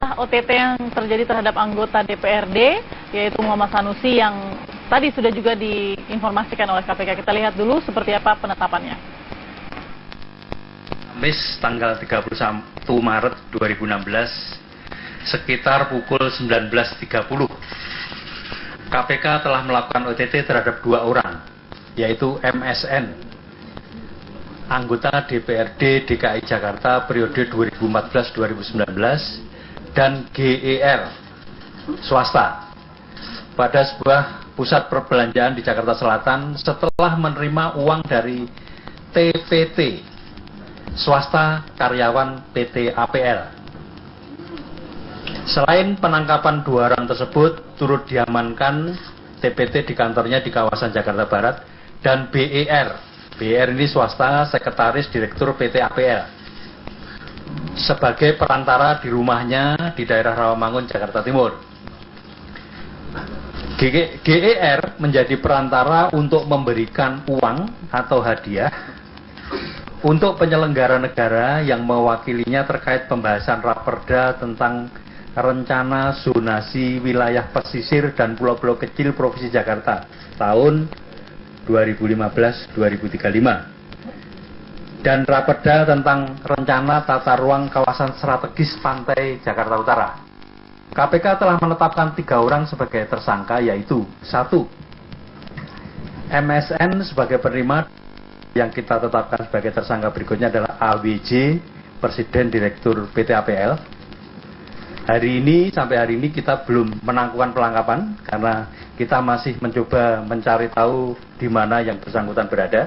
OTT yang terjadi terhadap anggota DPRD, yaitu Muhammad Sanusi yang tadi sudah juga diinformasikan oleh KPK. Kita lihat dulu seperti apa penetapannya. Kamis tanggal 31 Maret 2016 sekitar pukul 19.30 KPK telah melakukan OTT terhadap 2 orang, yaitu MSN, anggota DPRD DKI Jakarta periode 2014-2019, dan GER, swasta, pada sebuah pusat perbelanjaan di Jakarta Selatan setelah menerima uang dari TPT, swasta karyawan PT APL. Selain penangkapan 2 orang tersebut, turut diamankan TPT di kantornya di kawasan Jakarta Barat, dan BER. BER ini swasta, sekretaris direktur PT APL, sebagai perantara di rumahnya di daerah Rawamangun, Jakarta Timur. GER menjadi perantara untuk memberikan uang atau hadiah untuk penyelenggara negara yang mewakilinya terkait pembahasan raperda tentang rencana zonasi wilayah pesisir dan pulau-pulau kecil Provinsi Jakarta tahun 2015-2035. Dan raperda tentang rencana tata ruang kawasan strategis pantai Jakarta Utara. KPK telah menetapkan 3 orang sebagai tersangka, yaitu 1. MSN sebagai penerima, yang kita tetapkan sebagai tersangka berikutnya adalah AWJ, Presiden Direktur PT APL. Sampai hari ini kita belum melakukan penangkapan karena kita masih mencoba mencari tahu di mana yang bersangkutan berada.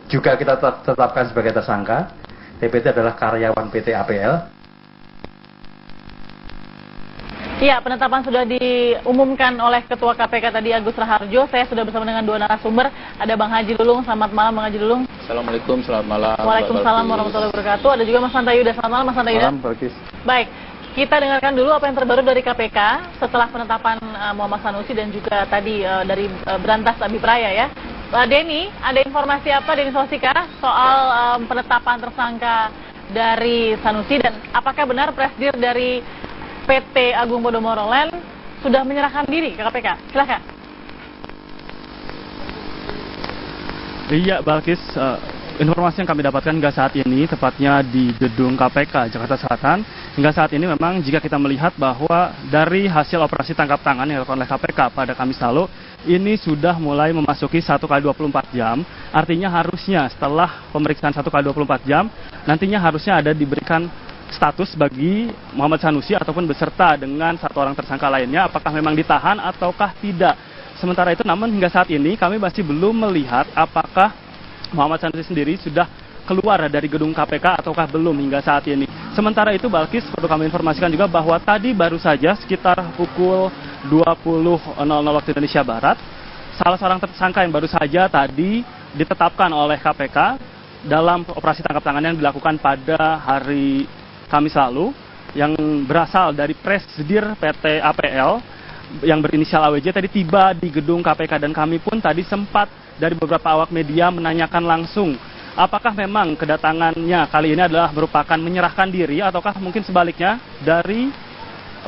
Juga kita tetapkan sebagai tersangka, TPT adalah karyawan PT APL. Ya, penetapan sudah diumumkan oleh Ketua KPK tadi, Agus Raharjo. Saya sudah bersama dengan 2 narasumber. Ada Bang Haji Lulung. Selamat malam, Bang Haji Lulung. Assalamualaikum, selamat malam. Waalaikumsalam warahmatullahi wabarakatuh. Ada juga Mas Hanta Yuda. Selamat malam, Mas Hanta Yuda. Malam, Barkis. Baik, kita dengarkan dulu apa yang terbaru dari KPK setelah penetapan Muhammad Sanusi dan juga tadi dari Berantas Abipraya ya. Denny, ada informasi apa, Denny Sosika, soal penetapan tersangka dari Sanusi, dan apakah benar presidir dari PT Agung Podomoro Land sudah menyerahkan diri ke KPK? Silahkan. Iya, Balkis, informasi yang kami dapatkan hingga saat ini, tepatnya di gedung KPK Jakarta Selatan, hingga saat ini memang jika kita melihat bahwa dari hasil operasi tangkap tangan yang dilakukan oleh KPK pada Kamis lalu, ini sudah mulai memasuki 1x24 jam, artinya harusnya setelah pemeriksaan 1x24 jam, nantinya harusnya ada diberikan status bagi Muhammad Sanusi ataupun beserta dengan 1 orang tersangka lainnya, apakah memang ditahan ataukah tidak. Sementara itu, namun hingga saat ini kami masih belum melihat apakah Muhammad Sanusi sendiri sudah keluar dari gedung KPK ataukah belum hingga saat ini. Sementara itu, Balkis, perlu kami informasikan juga bahwa tadi baru saja sekitar pukul 20.00 waktu Indonesia Barat, salah seorang tersangka yang baru saja tadi ditetapkan oleh KPK dalam operasi tangkap tangan yang dilakukan pada hari Kamis lalu, yang berasal dari presidir PT APL yang berinisial AWJ tadi tiba di gedung KPK, dan kami pun tadi sempat dari beberapa awak media menanyakan langsung apakah memang kedatangannya kali ini adalah merupakan menyerahkan diri ataukah mungkin sebaliknya dari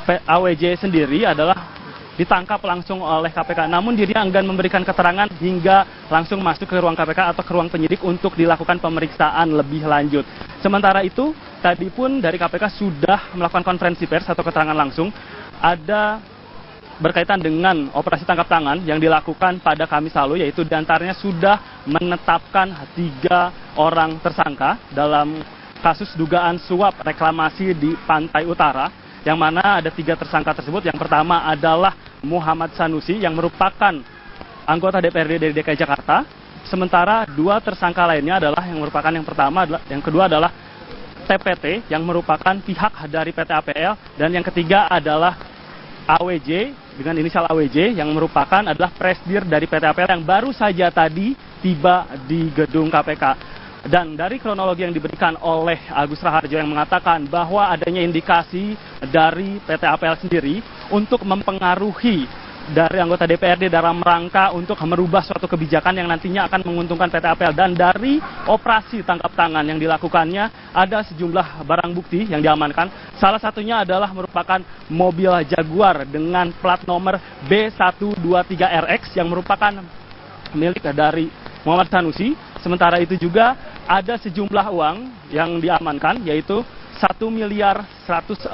AWJ sendiri adalah ditangkap langsung oleh KPK. Namun dirinya enggan memberikan keterangan hingga langsung masuk ke ruang KPK atau ke ruang penyidik untuk dilakukan pemeriksaan lebih lanjut. Sementara itu, tadi pun dari KPK sudah melakukan konferensi pers atau keterangan langsung ada berkaitan dengan operasi tangkap tangan yang dilakukan pada Kamis lalu, yaitu diantaranya sudah menetapkan 3 orang tersangka dalam kasus dugaan suap reklamasi di Pantai Utara, yang mana ada 3 tersangka tersebut. Yang pertama adalah Muhammad Sanusi yang merupakan anggota DPRD dari DKI Jakarta, sementara 2 tersangka lainnya adalah yang kedua adalah TPT yang merupakan pihak dari PT APL, dan yang ketiga adalah AWJ dengan inisial AWJ yang merupakan adalah presidir dari PT APL yang baru saja tadi tiba di gedung KPK. Dan dari kronologi yang diberikan oleh Agus Raharjo yang mengatakan bahwa adanya indikasi dari PT APL sendiri untuk mempengaruhi dari anggota DPRD dalam rangka untuk merubah suatu kebijakan yang nantinya akan menguntungkan PT APL. Dan dari operasi tangkap tangan yang dilakukannya, ada sejumlah barang bukti yang diamankan. Salah satunya adalah merupakan mobil Jaguar dengan plat nomor B123RX yang merupakan milik dari Muhammad Sanusi. Sementara itu juga ada sejumlah uang yang diamankan, yaitu 1.140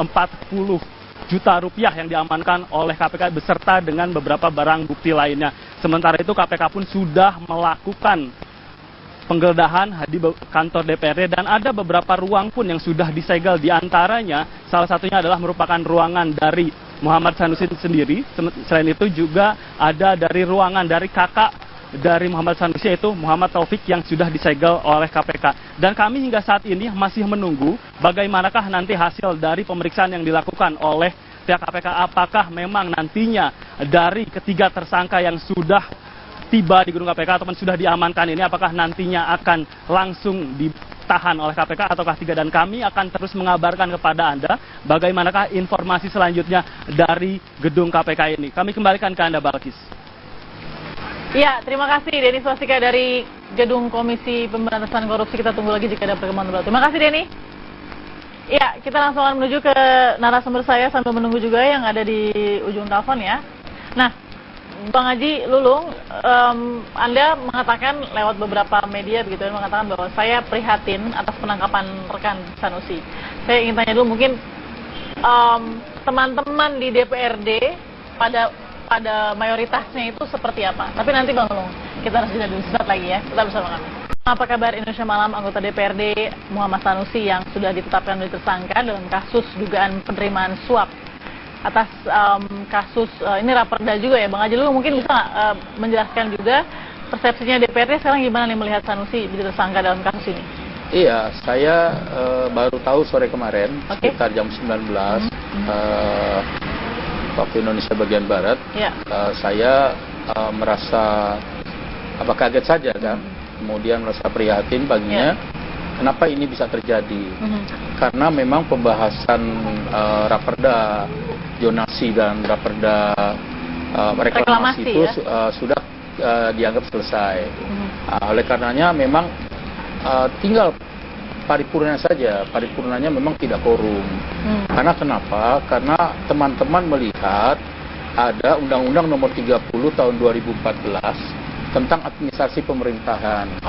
juta rupiah yang diamankan oleh KPK beserta dengan beberapa barang bukti lainnya. Sementara itu KPK pun sudah melakukan penggeledahan di kantor DPRD dan ada beberapa ruang pun yang sudah disegel, di antaranya salah satunya adalah merupakan ruangan dari Muhammad Sanusi sendiri. Selain itu juga ada dari ruangan dari kakak dari Muhammad Sanusi, yaitu Muhammad Taufik, yang sudah disegel oleh KPK. Dan kami hingga saat ini masih menunggu bagaimanakah nanti hasil dari pemeriksaan yang dilakukan oleh pihak KPK. Apakah memang nantinya dari ketiga tersangka yang sudah tiba di gedung KPK ataupun sudah diamankan ini, apakah nantinya akan langsung ditahan oleh KPK ataukah tidak. Dan kami akan terus mengabarkan kepada Anda bagaimanakah informasi selanjutnya dari gedung KPK ini. Kami kembalikan ke Anda, Balkis. Ya, terima kasih Denny Swastika dari Gedung Komisi Pemberantasan Korupsi. Kita tunggu lagi jika ada perkembangan terbaru. Terima kasih Denny. Ya, kita langsung akan menuju ke narasumber saya sambil menunggu juga yang ada di ujung telepon ya. Nah, Bang Haji Lulung, Anda mengatakan lewat beberapa media begitu, mengatakan bahwa saya prihatin atas penangkapan rekan Sanusi. Saya ingin tanya dulu, mungkin teman-teman di DPRD pada mayoritasnya itu seperti apa? Tapi nanti Bang Lulung, kita harus jeda dulu sesaat lagi ya. Tetap bersama kami. Apa kabar Indonesia Malam? Anggota DPRD Muhammad Sanusi yang sudah ditetapkan menjadi tersangka dalam kasus dugaan penerimaan suap atas kasus ini Raperda juga ya, Bang Haji Lulung mungkin bisa menjelaskan juga persepsinya DPRD sekarang gimana nih melihat Sanusi jadi tersangka dalam kasus ini? Iya, saya baru tahu sore kemarin sekitar jam 19 waktu Indonesia bagian Barat. Saya merasa kaget saja kan, kemudian merasa prihatin baginya. Kenapa ini bisa terjadi? Karena memang pembahasan Raperda zonasi dan Raperda reklamasi itu sudah dianggap selesai. Oleh karenanya memang tinggal paripurna saja. Paripurnanya memang tidak korum. Karena kenapa? Karena teman-teman melihat ada Undang-Undang Nomor 30 Tahun 2014 tentang administrasi pemerintahan.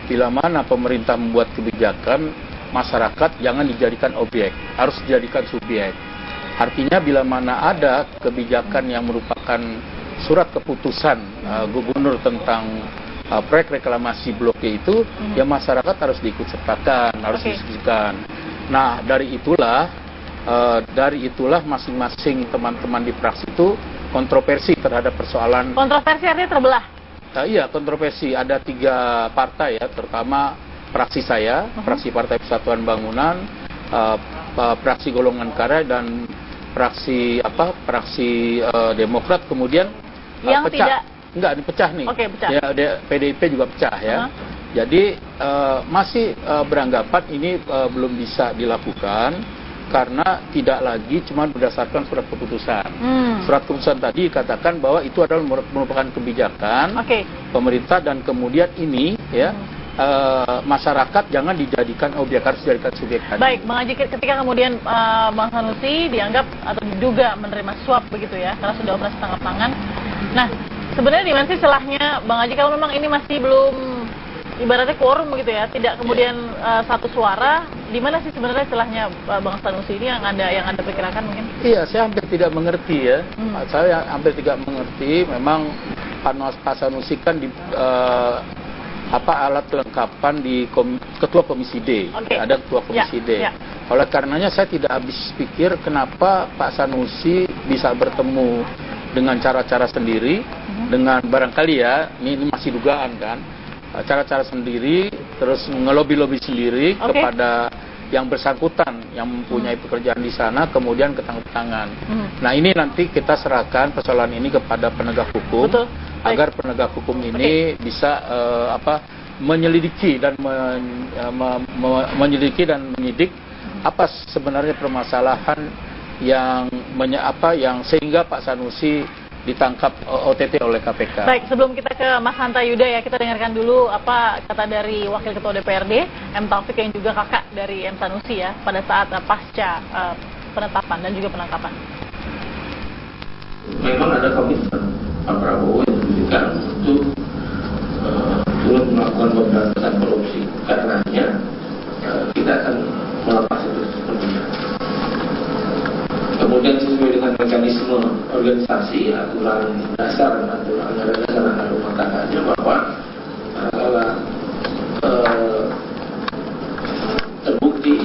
Bila mana pemerintah membuat kebijakan, masyarakat jangan dijadikan objek, harus dijadikan subjek. Artinya bila mana ada kebijakan yang merupakan surat keputusan gubernur tentang proyek reklamasi Blok G itu, ya masyarakat harus diikutsertakan, harus diskusikan. Nah, dari itulah masing-masing teman-teman di fraksi itu kontroversi terhadap persoalan. Kontroversi artinya terbelah? Iya, kontroversi. Ada 3 partai ya, terutama fraksi saya, fraksi Partai Persatuan Bangunan, fraksi Golongan Karya, dan fraksi Demokrat. Kemudian yang pecah. Enggak, ini pecah nih. Pecah. Ya, PDIP juga pecah ya. Jadi masih beranggapan ini belum bisa dilakukan karena tidak lagi cuma berdasarkan surat keputusan. Surat keputusan tadi katakan bahwa itu adalah merupakan kebijakan pemerintah, dan kemudian ini ya masyarakat jangan dijadikan objek, harus dijadikan subjek tadi. Baik, Bang Haji, ketika kemudian Bang Sanusi dianggap atau diduga menerima suap begitu ya, karena sudah operasi tangkap tangan. Nah, sebenarnya di mana sih celahnya, Bang Haji, kalau memang ini masih belum ibaratnya quorum begitu ya, tidak kemudian satu suara, di mana sih sebenarnya celahnya Bang Sanusi ini yang Anda perkirakan mungkin? Iya, saya hampir tidak mengerti ya. Saya hampir tidak mengerti. Memang Pak Sanusi kan di alat kelengkapan di Ketua Komisi D. Ada Ketua Komisi D. Oleh karenanya saya tidak habis pikir kenapa Pak Sanusi bisa bertemu dengan cara-cara sendiri, dengan barangkali ya, ini masih dugaan kan, cara-cara sendiri, terus ngelobi-lobi sendiri kepada yang bersangkutan, yang mempunyai pekerjaan di sana, kemudian ketangkep tangan. Nah, ini nanti kita serahkan persoalan ini kepada penegak hukum, agar penegak hukum ini bisa menyelidiki dan menyidik apa sebenarnya permasalahan yang sehingga Pak Sanusi ditangkap OTT oleh KPK. Baik, sebelum kita ke Mas Hanta Yuda ya, kita dengarkan dulu apa kata dari Wakil Ketua DPRD M. Taufik yang juga kakak dari M. Sanusi ya pada saat pasca penetapan dan juga penangkapan. Memang ada komitmen Pak Prabowo yang diberikan untuk turut melakukan pemberantasan korupsi. Karenanya kita akan melepas itu sepenuhnya. Kemudian sesuai dengan mekanisme organisasi, aturan dasar dan aturan rumah tangganya bahwa kalau terbukti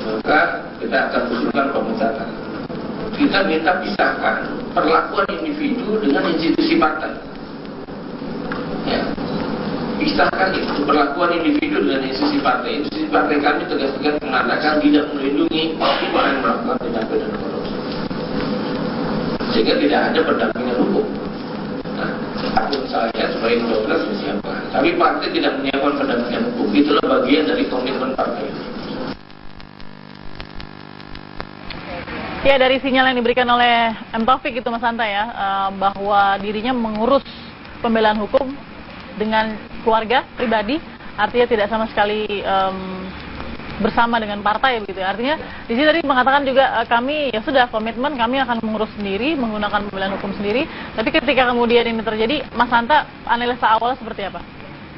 maka kita akan usulkan pemecatan. Kita minta pisahkan perlakuan individu dengan institusi partai. Ya. Pisahkan itu perlakuan individu dengan institusi partai. Institusi partai kami tegas-tegas mengatakan tidak melindungi orang yang melakukan tindak pidana korupsi. Sehingga tidak ada pendampingan hukum. Nah, akun saya sebagai dokter disiapkan. Tapi partai tidak menyiapkan pendampingan hukum. Itulah bagian dari komitmen partai. Ya, dari sinyal yang diberikan oleh M. Taufik itu Mas Hanta ya, bahwa dirinya mengurus pembelaan hukum dengan keluarga pribadi, artinya tidak sama sekali bersama dengan partai begitu ya. Artinya di sini tadi mengatakan juga kami ya sudah komitmen, kami akan mengurus sendiri, menggunakan pembelaan hukum sendiri. Tapi ketika kemudian ini terjadi, Mas Hanta analisa awalnya seperti apa?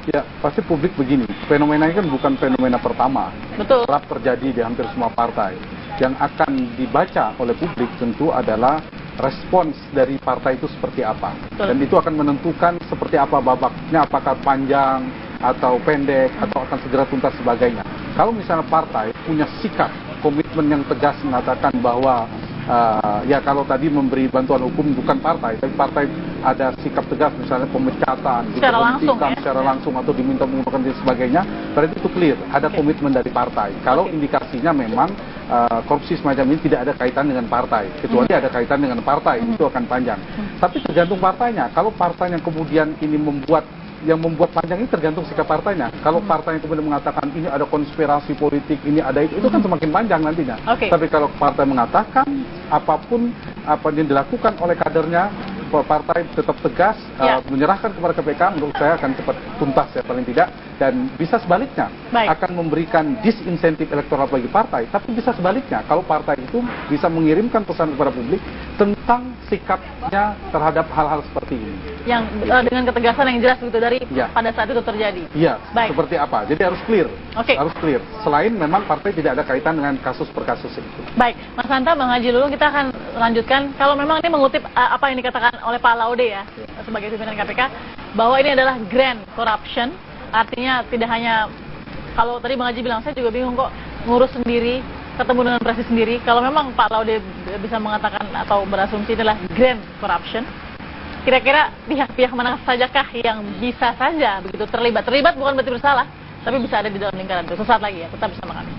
Ya, pasti publik begini. Fenomena ini kan bukan fenomena pertama. Betul. Kerap terjadi di hampir semua partai. Yang akan dibaca oleh publik tentu adalah respons dari partai itu seperti apa. Betul. Dan itu akan menentukan seperti apa babaknya, apakah panjang atau pendek atau akan segera tuntas sebagainya. Kalau misalnya partai punya sikap, komitmen yang tegas mengatakan bahwa ya kalau tadi memberi bantuan hukum bukan partai, tapi partai ada sikap tegas misalnya pemecatan, secara langsung, ya? secara langsung atau diminta mengundurkan dan sebagainya, berarti itu clear, ada komitmen dari partai. Kalau indikasinya memang korupsi semacam ini tidak ada kaitan dengan partai, kecuali ada kaitan dengan partai, itu akan panjang. Tapi tergantung partainya. Kalau partainya kemudian ini yang membuat panjang ini tergantung sikap partainya. Kalau partainya kemudian mengatakan ini ada konspirasi politik, ini ada itu kan semakin panjang nantinya. Tapi kalau partai mengatakan apapun apa yang dilakukan oleh kadernya, partai tetap tegas menyerahkan kepada KPK, menurut saya akan cepat tuntas ya paling tidak. Dan bisa sebaliknya akan memberikan disinsentif elektoral bagi partai. Tapi bisa sebaliknya kalau partai itu bisa mengirimkan pesan kepada publik tentang sikapnya terhadap hal-hal seperti ini. Yang dengan ketegasan yang jelas begitu dari pada saat itu terjadi. Iya. Seperti apa? Jadi harus clear. Harus clear. Selain memang partai tidak ada kaitan dengan kasus per kasus itu. Baik, Mas Hanta, Bang Haji Lulung, kita akan lanjutkan. Kalau memang ini mengutip apa yang dikatakan oleh Pak Laude ya sebagai pimpinan KPK, bahwa ini adalah grand corruption. Artinya tidak hanya, kalau tadi Bang Haji bilang, saya juga bingung kok ngurus sendiri, ketemu dengan presiden sendiri. Kalau memang Pak Laude bisa mengatakan atau berasumsi adalah grand corruption, kira-kira pihak-pihak mana sajakah yang bisa saja begitu terlibat? Terlibat bukan berarti bersalah, tapi bisa ada di dalam lingkaran itu. Sesaat lagi ya, tetap bersama kami.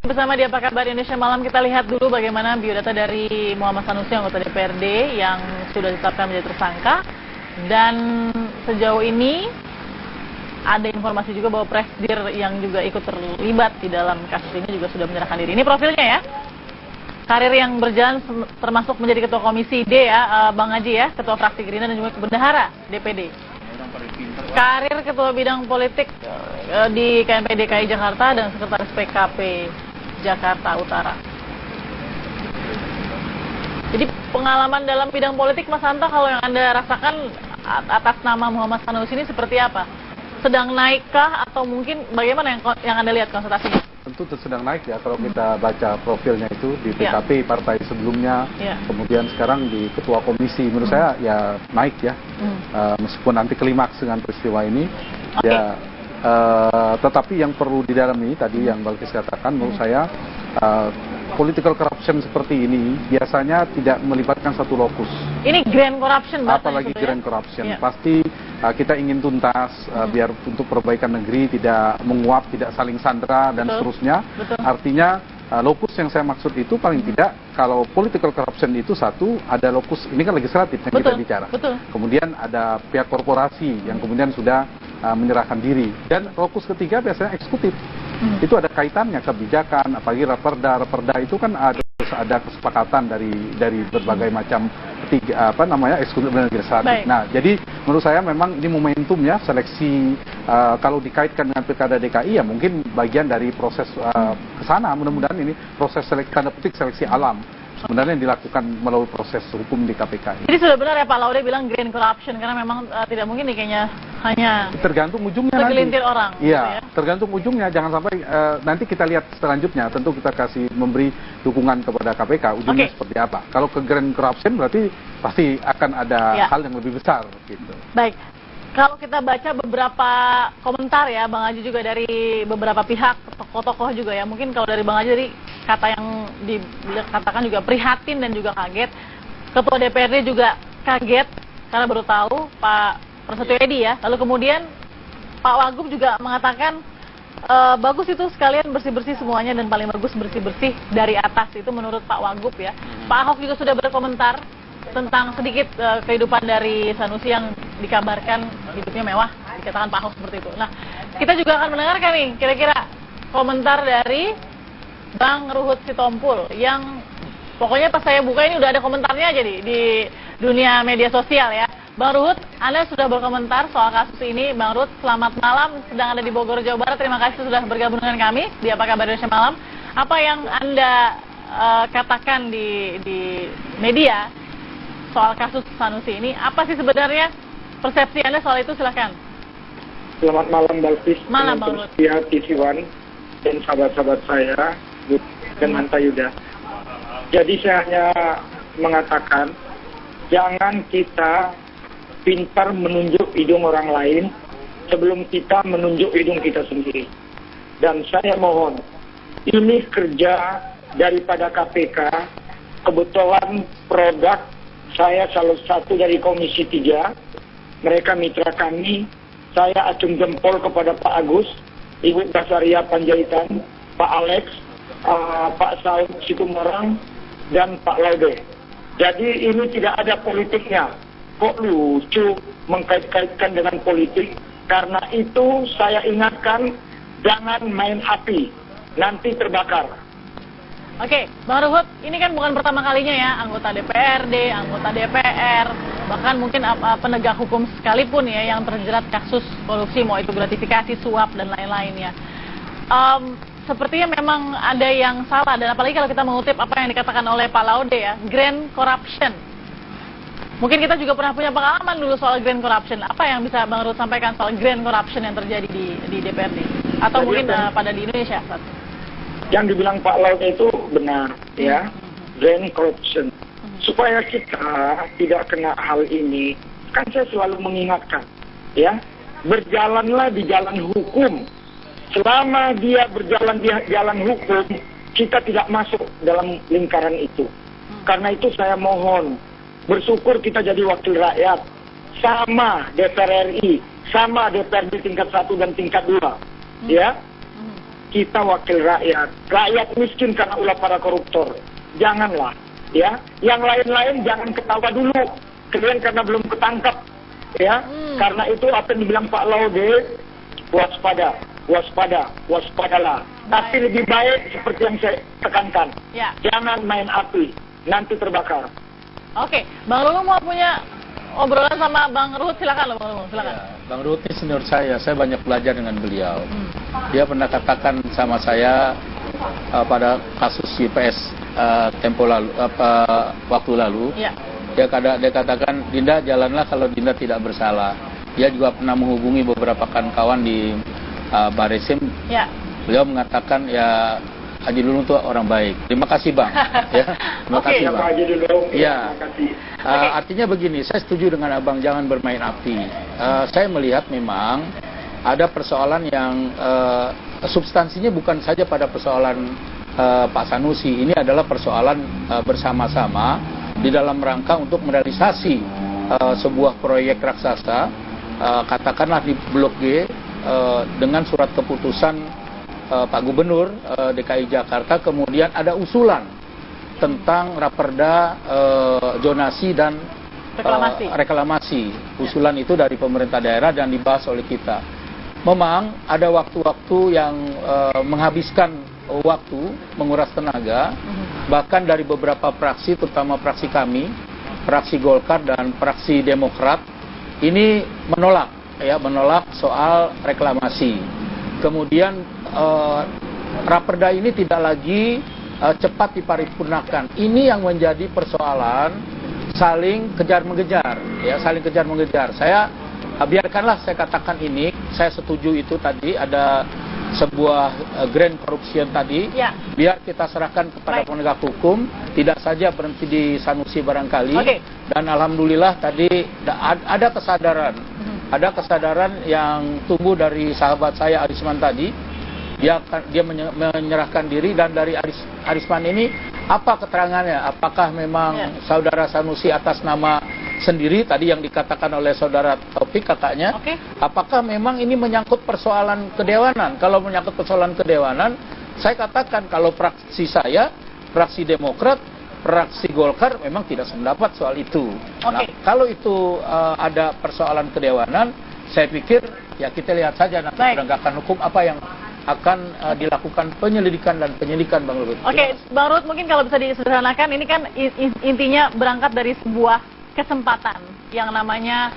Bersama di Apa Kabar Indonesia Malam, kita lihat dulu bagaimana biodata dari Muhammad Sanusi, anggota DPRD yang sudah ditetapkan menjadi tersangka. Dan sejauh ini ada informasi juga bahwa Presidir yang juga ikut terlibat di dalam kasus ini juga sudah menyerahkan diri. Ini profilnya ya. Karir yang berjalan termasuk menjadi Ketua Komisi D ya, Bang Haji ya, Ketua Fraksi Gerindra dan juga Bendahara DPD. Karir Ketua Bidang Politik di KMP DKI Jakarta dan Sekretaris PKP Jakarta Utara. Jadi pengalaman dalam bidang politik, Mas Hanta, kalau yang Anda rasakan atas nama Muhammad Sanusi ini seperti apa? Sedang naikkah atau mungkin bagaimana yang Anda lihat konsultasinya? Tentu sedang naik ya kalau kita baca profilnya itu di PKP partai sebelumnya, kemudian sekarang di Ketua Komisi. Menurut saya ya naik ya, meskipun nanti klimaks dengan peristiwa ini. Ya, tetapi yang perlu didalami tadi yang Balkis katakan, menurut saya political corruption seperti ini biasanya tidak melibatkan satu lokus. Ini grand corruption, apalagi grand corruption. Pasti kita ingin tuntas biar untuk perbaikan negeri tidak menguap, tidak saling sandera dan seterusnya. Artinya lokus yang saya maksud itu paling tidak kalau political corruption itu satu, ada lokus, ini kan legislatif yang kita bicara. Kemudian ada pihak korporasi yang kemudian sudah menyerahkan diri, dan lokus ketiga biasanya eksekutif. Itu ada kaitannya kebijakan, apalagi raperda itu kan ada harus ada kesepakatan dari berbagai macam eksekutif dan legislatif. Nah, jadi menurut saya memang ini momentum ya, seleksi kalau dikaitkan dengan Pilkada DKI ya mungkin bagian dari proses ke sana. Mudah-mudahan ini proses tanda petik seleksi alam sebenarnya yang dilakukan melalui proses hukum di KPK. Jadi sudah benar ya Pak Laude bilang green corruption, karena memang tidak mungkin nih kayaknya hanya tergantung ujungnya segelintir nanti. orang. Iya, gitu ya? Tergantung ujungnya. Jangan sampai nanti kita lihat selanjutnya. Tentu kita kasih memberi dukungan kepada KPK. Ujungnya seperti apa? Kalau ke green corruption berarti pasti akan ada hal yang lebih besar. Gitu. Baik. Kalau kita baca beberapa komentar ya, Bang Haji juga dari beberapa pihak, tokoh-tokoh juga ya. Mungkin kalau dari Bang Haji dari kata yang dikatakan juga prihatin dan juga kaget. Ketua DPRD juga kaget karena baru tahu Pak Prasetyo Edy ya. Lalu kemudian Pak Wagub juga mengatakan bagus itu sekalian bersih-bersih semuanya dan paling bagus bersih-bersih dari atas. Itu menurut Pak Wagub ya. Pak Ahok juga sudah berkomentar tentang sedikit kehidupan dari Sanusi yang dikabarkan hidupnya mewah, dikatakan Pak Ahok seperti itu. Nah, kita juga akan mendengarkan nih kira-kira komentar dari Bang Ruhut Sitompul yang pokoknya pas saya buka ini udah ada komentarnya aja di dunia media sosial ya. Bang Ruhut, Anda sudah berkomentar soal kasus ini. Bang Ruhut, selamat malam, sedang ada di Bogor, Jawa Barat. Terima kasih sudah bergabung dengan kami di Apa Kabar Indonesia Malam. Apa yang Anda katakan di media soal kasus Sanusi ini, apa sih sebenarnya persepsi Anda soal itu? Silakan. Selamat malam, Balkis. Malam, Bang Ruhut. TV One dan sahabat-sahabat saya dan Hanta Yuda. Jadi saya hanya mengatakan, jangan kita pintar menunjuk hidung orang lain sebelum kita menunjuk hidung kita sendiri. Dan saya mohon, ini kerja daripada KPK, kebetulan produk saya salah satu dari Komisi 3, mereka mitra kami, saya acung jempol kepada Pak Agus, Ibu Basaria Panjaitan, Pak Alex, Pak Saud Situmorang, dan Pak Laude. Jadi ini tidak ada politiknya. Kok lucu mengkait-kaitkan dengan politik? Karena itu saya ingatkan, jangan main api, nanti terbakar. Oke, Bang Ruhut, ini kan bukan pertama kalinya ya, anggota DPRD, anggota DPR, bahkan mungkin penegak hukum sekalipun ya yang terjerat kasus korupsi, mau itu gratifikasi, suap, dan lain-lainnya. Sepertinya memang ada yang salah, dan apalagi kalau kita mengutip apa yang dikatakan oleh Pak Laude ya, grand corruption. Mungkin kita juga pernah punya pengalaman dulu soal grand corruption. Apa yang bisa Bang Ruhut sampaikan soal grand corruption yang terjadi di DPRD? Atau mungkin pada di Indonesia? Yang dibilang Pak Laude itu benar, ya, grand corruption. Supaya kita tidak kena hal ini, kan saya selalu mengingatkan, ya, berjalanlah di jalan hukum. Selama dia berjalan di jalan hukum, kita tidak masuk dalam lingkaran itu. Karena itu saya mohon, bersyukur kita jadi wakil rakyat, sama DPR RI, sama DPRD tingkat 1 dan tingkat 2, ya. Kita wakil rakyat miskin karena ulah para koruptor. Janganlah, ya. Yang lain-lain jangan ketawa dulu, kalian karena belum ketangkap, ya. Karena itu apa yang dibilang Pak Laude, waspada, waspada, waspadalah. Tapi lebih baik seperti yang saya tekankan, jangan main api, nanti terbakar. Oke, Bang Lulu mau punya obrolan sama Bang Ruhut, silakan loh Bang Lulu, silakan. Ya, Bang Ruhut ini senior saya banyak belajar dengan beliau. Dia pernah katakan sama saya pada kasus UPS tempo lalu, waktu lalu. Ya. Dia katakan, Dinda jalanlah kalau Dinda tidak bersalah. Dia juga pernah menghubungi beberapa kawan-kawan di Baresim. Ya. Beliau mengatakan ya Haji Lulung itu orang baik. Terima kasih Bang. Ya, terima kasih Bang. Haji Lulung. Ya. Artinya begini, saya setuju dengan Abang, jangan bermain api. Saya melihat memang ada persoalan yang substansinya bukan saja pada persoalan Pak Sanusi. Ini adalah persoalan bersama-sama di dalam rangka untuk merealisasi sebuah proyek raksasa, katakanlah di Blok G, dengan surat keputusan Pak Gubernur DKI Jakarta. Kemudian ada usulan tentang raperda zonasi dan reklamasi. Usulan itu dari pemerintah daerah dan dibahas oleh kita. Memang ada waktu-waktu yang menghabiskan waktu, menguras tenaga, bahkan dari beberapa fraksi, terutama fraksi kami, fraksi Golkar dan fraksi Demokrat, ini menolak soal reklamasi. Kemudian Raperda ini tidak lagi cepat diparipurnakan. Ini yang menjadi persoalan saling kejar-mengejar, ya, saling kejar-mengejar. Saya biarkanlah saya katakan ini, saya setuju itu tadi ada sebuah grand corruption tadi, ya. Biar kita serahkan kepada penegak hukum, tidak saja berhenti di Sanusi barangkali. Dan alhamdulillah tadi ada kesadaran, ada kesadaran yang tumbuh dari sahabat saya Arisman tadi. Dia menyerahkan diri, dan dari Arisman ini apa keterangannya? Apakah memang saudara Sanusi atas nama sendiri tadi yang dikatakan oleh saudara Taufik kakaknya? Apakah memang ini menyangkut persoalan kedewanan? Kalau menyangkut persoalan kedewanan, saya katakan kalau fraksi saya, fraksi Demokrat, fraksi Golkar memang tidak sependapat soal itu. Nah, kalau itu ada persoalan kedewanan, saya pikir ya kita lihat saja nanti penegakan hukum apa yang akan dilakukan penyelidikan dan penyidikan, Bang Ruhut. Bang Ruhut, mungkin kalau bisa disederhanakan, ini kan intinya berangkat dari sebuah kesempatan yang namanya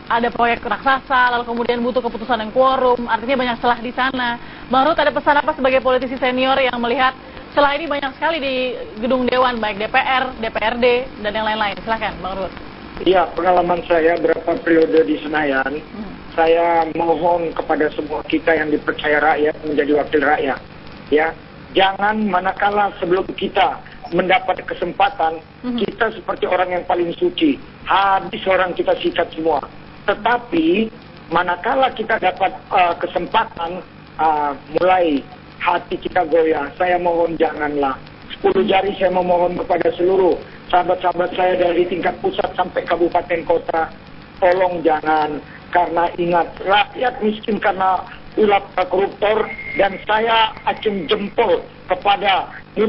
ada proyek raksasa, lalu kemudian butuh keputusan yang quorum, artinya banyak celah di sana. Bang Ruhut, ada pesan apa sebagai politisi senior yang melihat celah ini banyak sekali di gedung Dewan, baik DPR, DPRD, dan yang lain-lain? Silahkan, Bang Ruhut. Iya, pengalaman saya berapa periode di Senayan, saya mohon kepada semua kita yang dipercaya rakyat menjadi wakil rakyat, ya, jangan manakala sebelum kita mendapat kesempatan, kita seperti orang yang paling suci, habis orang kita sikat semua. Tetapi manakala kita dapat kesempatan, mulai hati kita goyah, saya mohon janganlah. 10 jari saya memohon kepada seluruh sahabat-sahabat saya dari tingkat pusat sampai kabupaten kota, tolong jangan. Karena ingat, rakyat miskin karena ulah koruptor, dan saya acung jempol kepada 5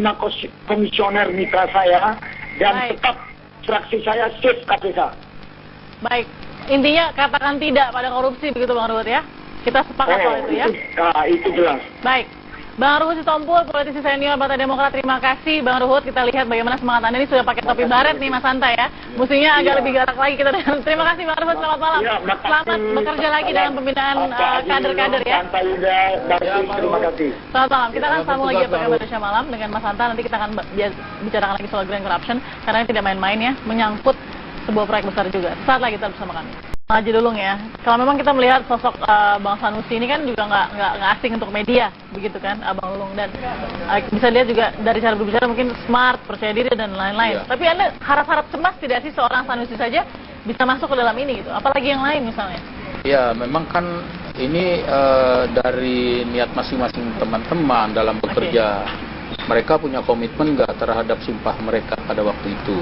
komisioner mitra saya, dan tetap fraksi saya safe KPK. Baik, intinya katakan tidak pada korupsi, begitu Bang Ruhut ya? Kita sepakat soal itu ya? Itu jelas. Baik. Bang Ruhut Sitompul, politisi senior Partai Demokrat, terima kasih Bang Ruhut. Kita lihat bagaimana semangat Anda ini, sudah pakai topi baret nih Mas Hanta ya. Mustinya agak lebih galak lagi kita. Terima kasih Bang Ruhut, selamat malam. Selamat bekerja lagi dalam pembinaan kader-kader ya. Terima kasih. Selamat malam. Kita akan sambung lagi pada Indonesia Malam dengan Mas Hanta. Nanti kita akan bicarakan lagi soal grand corruption, karena ini tidak main-main ya, menyangkut sebuah proyek besar juga. Saat lagi tetap bersama kami. Haji Lulung ya, kalau memang kita melihat sosok Bang Sanusi ini kan juga nggak asing untuk media, begitu kan, Bang Lulung, dan bisa lihat juga dari cara berbicara mungkin smart, percaya diri dan lain-lain. Tapi Anda harap-harap cemas tidak sih seorang Sanusi saja bisa masuk ke dalam ini gitu, apalagi yang lain misalnya? Ya, memang kan ini dari niat masing-masing teman-teman dalam bekerja. Mereka punya komitmen nggak terhadap sumpah mereka pada waktu itu.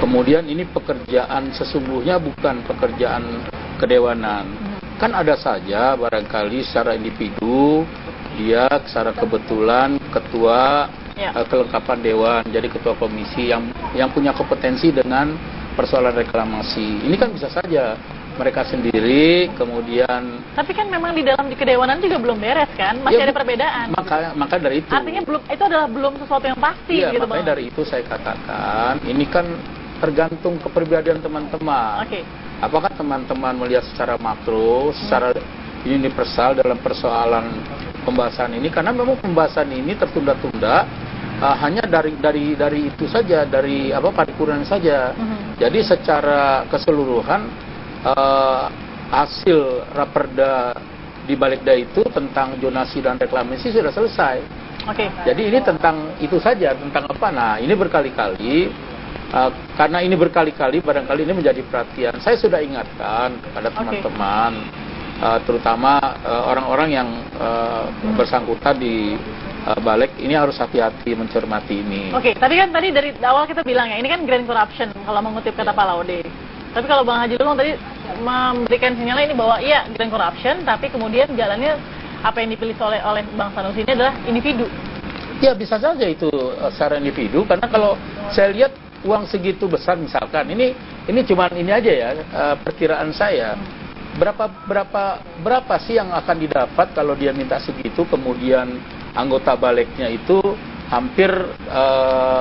Kemudian ini pekerjaan sesungguhnya bukan pekerjaan kedewanan. Kan ada saja barangkali secara individu dia secara kebetulan ketua kelengkapan dewan, jadi ketua komisi yang punya kompetensi dengan persoalan reklamasi. Ini kan bisa saja mereka sendiri, kemudian... Tapi kan memang di dalam kedewanan juga belum beres kan? Masih ada perbedaan. Maka dari itu... Artinya itu adalah belum sesuatu yang pasti gitu, Bang. Makanya dari itu saya katakan, ini kan tergantung kepribadian teman-teman. Apakah teman-teman melihat secara makro, secara universal dalam persoalan pembahasan ini? Karena memang pembahasan ini tertunda-tunda hanya dari itu saja, dari paripurna saja. Jadi secara keseluruhan hasil raperda di Balegda itu tentang zonasi dan reklamasi sudah selesai. Jadi ini tentang itu saja, tentang apa? Nah, ini berkali-kali, karena ini berkali-kali, barangkali ini menjadi perhatian. Saya sudah ingatkan kepada teman-teman, terutama orang-orang yang bersangkutan di balik, ini harus hati-hati mencermati ini. Tapi kan tadi dari awal kita bilang ya, ini kan grand corruption kalau mengutip kata Pak Laude. Tapi kalau Bang Haji Lulung tadi memberikan sinyalnya ini bahwa iya grand corruption, tapi kemudian jalannya apa yang dipilih oleh Bang Sanusi ini adalah individu. Ya bisa saja itu secara individu, karena kalau saya lihat uang segitu besar misalkan, ini cuma ini aja ya, perkiraan saya. Berapa sih yang akan didapat kalau dia minta segitu, kemudian anggota baliknya itu hampir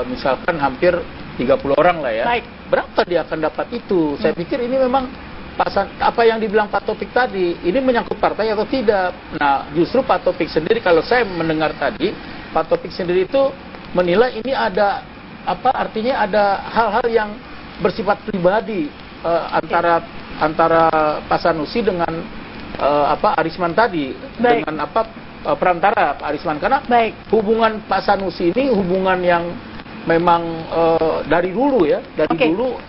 misalkan hampir 30 orang lah ya. Baik. Berapa dia akan dapat itu? Saya pikir ini memang apa yang dibilang Pak Taufik tadi, ini menyangkut partai atau tidak. Nah, justru Pak Taufik sendiri, kalau saya mendengar tadi, Pak Taufik sendiri itu menilai ini ada artinya ada hal-hal yang bersifat pribadi antara Pak Sanusi dengan Arisman tadi. Baik. Dengan perantara Pak Arisman, karena hubungan Pak Sanusi ini hubungan yang memang dari dulu ya, dulu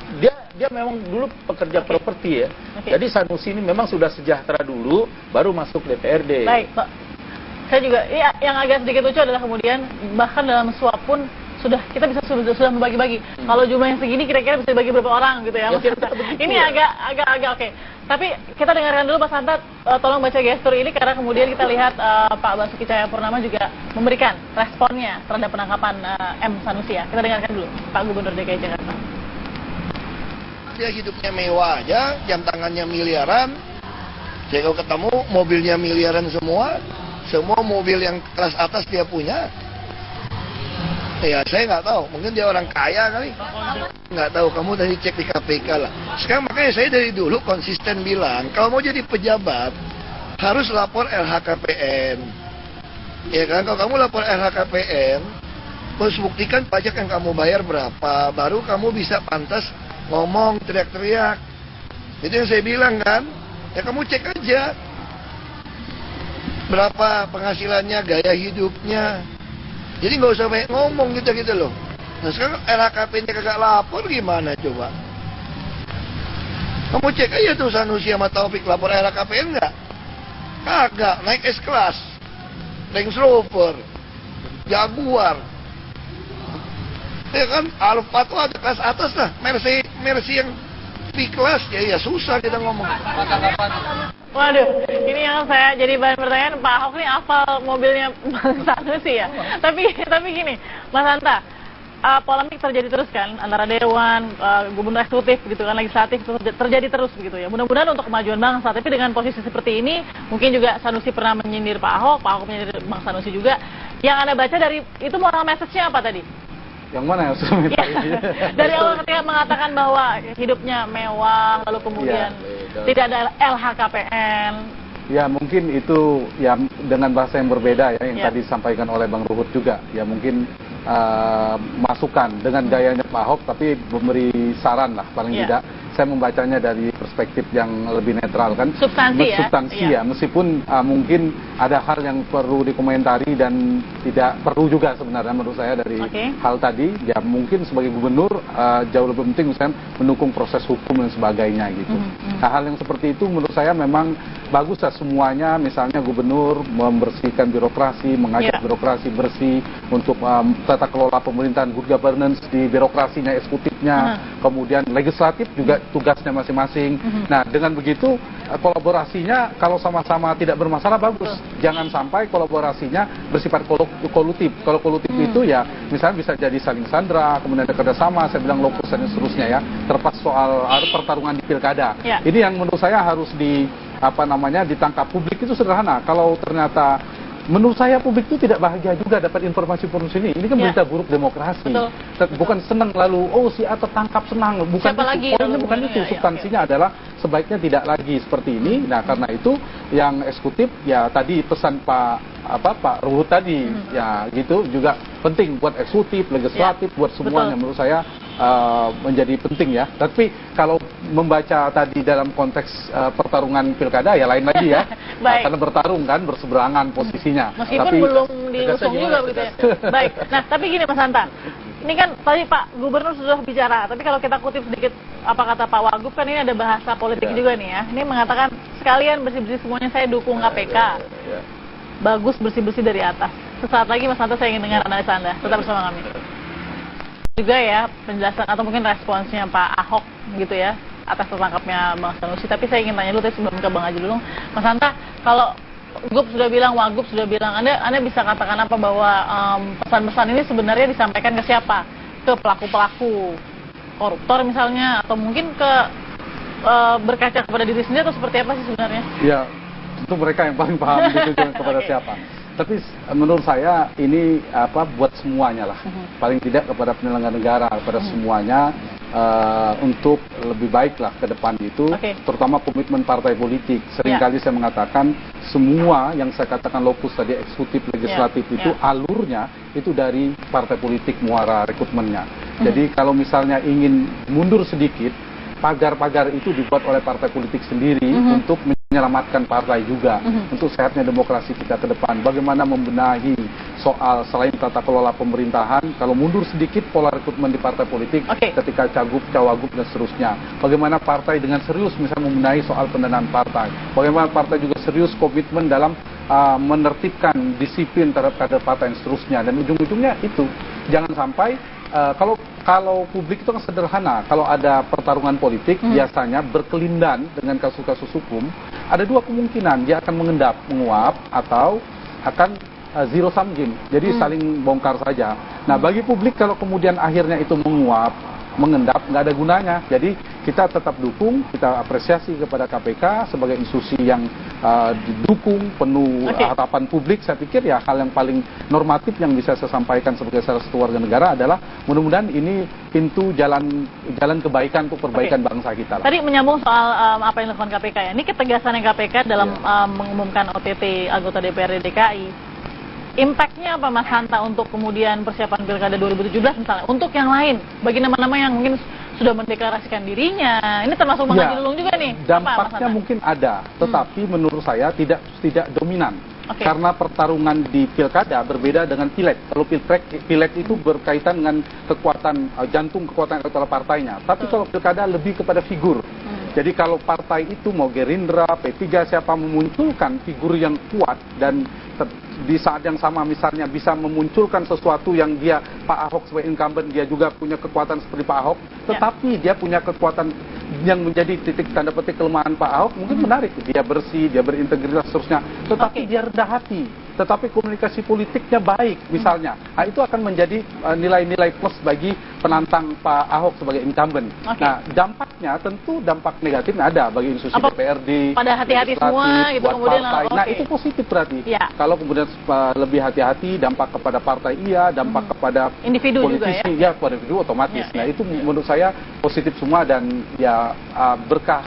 dia memang dulu pekerja properti ya. Jadi Sanusi ini memang sudah sejahtera dulu, baru masuk DPRD. Baik, Pak. Saya juga, yang agak sedikit lucu adalah kemudian bahkan dalam suap pun kita sudah membagi-bagi. Kalau jumlahnya segini kira-kira bisa dibagi berapa orang gitu ya. Ini agak oke. Tapi kita dengarkan dulu Mas Hanta, tolong baca gestur ini karena kemudian kita lihat Pak Basuki Cahayapurnama juga memberikan responnya terhadap penangkapan M. Sanusi ya. Kita dengarkan dulu Pak Gubernur DKI Jakarta. Dia hidupnya mewah aja, jam tangannya miliaran. Saya kalau ketemu mobilnya miliaran semua mobil yang kelas atas dia punya. Ya saya nggak tahu, mungkin dia orang kaya kali. Nggak tahu, kamu tadi cek di KPK lah. Sekarang makanya saya dari dulu konsisten bilang, kalau mau jadi pejabat harus lapor LHKPN. Ya kan, kalau kamu lapor LHKPN, terus buktikan pajak yang kamu bayar berapa, baru kamu bisa pantas ngomong teriak-teriak. Itu yang saya bilang kan, ya kamu cek aja berapa penghasilannya, gaya hidupnya. Jadi nggak usah banyak ngomong gitu loh. Nah sekarang LHKPN-nya kagak lapor gimana coba? Kamu cek aja tuh Sanusi sama Taufik lapor LHKPN nggak? Kagak, naik S-Class, Range Rover, Jaguar. Ya kan, Alphard tuh ada kelas atas lah, Mercy yang B-Class, ya susah kita ngomong. Waduh, ini yang saya jadi bahan pertanyaan, Pak Ahok ini hafal mobilnya Mas Sanusi ya. Tapi gini, Mas Hanta, polemik terjadi terus kan antara Dewan, Gubernur Eksekutif gitu kan, Legislatif itu terjadi terus begitu ya. Mudah-mudahan untuk kemajuan bangsa, tapi dengan posisi seperti ini, mungkin juga Sanusi pernah menyindir Pak Ahok menyindir Bang Sanusi juga. Yang Anda baca dari itu moral message-nya apa tadi? Yang mana yang sudah minta ini? Dari awal ketika mengatakan bahwa hidupnya mewah, lalu kemudian tidak ada LHKPN. Ya mungkin itu ya dengan bahasa yang berbeda ya, yang tadi disampaikan oleh Bang Ruhut juga. Ya mungkin masukan dengan gayanya Pak Ahok, tapi memberi saran lah paling tidak. Saya membacanya dari perspektif yang lebih netral kan. Substansi ya, meskipun mungkin ada hal yang perlu dikomentari dan tidak perlu juga sebenarnya menurut saya dari hal tadi. Ya mungkin sebagai gubernur jauh lebih penting misalnya mendukung proses hukum dan sebagainya gitu. Nah hal yang seperti itu menurut saya memang bagus lah semuanya, misalnya gubernur membersihkan birokrasi, mengajak birokrasi bersih untuk tata kelola pemerintahan, good governance di birokrasinya, eksekutifnya, kemudian legislatif juga tugasnya masing-masing. Nah, dengan begitu kolaborasinya kalau sama-sama tidak bermasalah bagus. Jangan sampai kolaborasinya bersifat kolutif. Kalau kolutif itu ya misalnya bisa jadi saling sandra, kemudian ada kerjasama, saya bilang lokus dan seterusnya ya. Terlepas soal pertarungan di pilkada. Ini yang menurut saya harus ditangkap publik itu sederhana. Kalau ternyata menurut saya publik itu tidak bahagia juga dapat informasi-informasi ini. Ini kan berita buruk demokrasi. Bukan senang lalu, si A tertangkap senang. Bukan itu. Poinnya bukan itu. Substansinya adalah sebaiknya tidak lagi seperti ini. Nah karena itu yang eksekutif ya tadi pesan Pak Ruhut tadi ya gitu juga penting buat eksekutif, legislatif, buat semuanya. Menurut saya menjadi penting ya. Tapi kalau membaca tadi dalam konteks pertarungan pilkada ya lain lagi ya. Karena bertarung kan, berseberangan posisinya. Meskipun belum diusung juga begitu ya. Baik. Nah, tapi gini Mas Hanta. Ini kan tadi Pak Gubernur sudah bicara, tapi kalau kita kutip sedikit apa kata Pak Wagub kan ini ada bahasa politik juga nih ya. Ini mengatakan sekalian bersih-bersih semuanya saya dukung KPK. Bagus bersih-bersih dari atas. Sesaat lagi Mas Hanta saya ingin dengar analisa Anda. Tetap bersama kami. Juga ya penjelasan atau mungkin responsnya Pak Ahok gitu ya atas tertangkapnya Bang Sanusi. Tapi saya ingin tanya dulu sebelum ke Bang Haji Lulung, Mas Hanta, kalau Gub sudah bilang, Wagub sudah bilang, Anda bisa katakan apa bahwa pesan-pesan ini sebenarnya disampaikan ke siapa? Ke pelaku-pelaku koruptor misalnya, atau mungkin ke berkaca kepada diri sendiri atau seperti apa sih sebenarnya? Ya, tentu mereka yang paling paham gitu kepada siapa. Tapi menurut saya ini buat semuanya lah. Paling tidak kepada penyelenggara negara, kepada semuanya untuk lebih baik lah ke depan itu, terutama komitmen partai politik. Seringkali saya mengatakan semua yang saya katakan lokus tadi eksekutif legislatif itu alurnya itu dari partai politik muara rekrutmennya. Jadi kalau misalnya ingin mundur sedikit, pagar-pagar itu dibuat oleh partai politik sendiri untuk menyelamatkan partai juga, untuk sehatnya demokrasi kita ke depan. Bagaimana membenahi soal selain tata kelola pemerintahan, kalau mundur sedikit pola rekrutmen di partai politik ketika cagup, cawagup dan seterusnya. Bagaimana partai dengan serius misalnya membenahi soal pendanaan partai. Bagaimana partai juga serius komitmen dalam menertibkan disiplin terhadap kader partai dan seterusnya. Dan ujung-ujungnya itu jangan sampai kalau publik itu kan sederhana, kalau ada pertarungan politik biasanya berkelindan dengan kasus-kasus hukum, ada dua kemungkinan, dia akan menguap atau akan zero sum game, jadi saling bongkar saja. Nah bagi publik kalau kemudian akhirnya itu menguap, mengendap, nggak ada gunanya. Jadi kita tetap dukung, kita apresiasi kepada KPK sebagai institusi yang didukung penuh harapan publik. Saya pikir ya hal yang paling normatif yang bisa saya sampaikan sebagai salah satu warga negara adalah mudah-mudahan ini pintu jalan kebaikan untuk perbaikan bangsa kita. Tadi menyambung soal apa yang dilakukan KPK ya. Ini ketegasan yang KPK dalam mengumumkan OTT anggota DPRD DKI. Impact-nya apa Mas Hanta untuk kemudian persiapan Pilkada 2017 misalnya? Untuk yang lain, bagi nama-nama yang mungkin sudah mendeklarasikan dirinya, ini termasuk Bang Haji Lulung juga nih. Dampaknya mungkin ada, tetapi menurut saya tidak dominan. Karena pertarungan di Pilkada berbeda dengan Pileg. Kalau Pileg itu berkaitan dengan kekuatan jantung, kekuatan elektoral partainya. Tapi kalau Pilkada lebih kepada figur. Jadi kalau partai itu mau Gerindra, P3, siapa memunculkan figur yang kuat dan di saat yang sama misalnya bisa memunculkan sesuatu yang dia, Pak Ahok sebagai incumbent, dia juga punya kekuatan seperti Pak Ahok, tetapi dia punya kekuatan yang menjadi titik tanda petik kelemahan Pak Ahok, mungkin menarik. Dia bersih, dia berintegritas seterusnya, tetapi dia rendah hati, tetapi komunikasi politiknya baik misalnya. Nah, itu akan menjadi nilai-nilai plus bagi penantang Pak Ahok sebagai incumbent. Nah, dampaknya tentu dampak negatifnya ada bagi institusi DPRD. Pada hati-hati semua gitu kemudian. Nah, itu positif berarti. Kalau kemudian lebih hati-hati, dampak kepada partai dampak kepada individu politisi juga ya. Pada individu otomatis. Nah, itu menurut saya positif semua dan ya berkah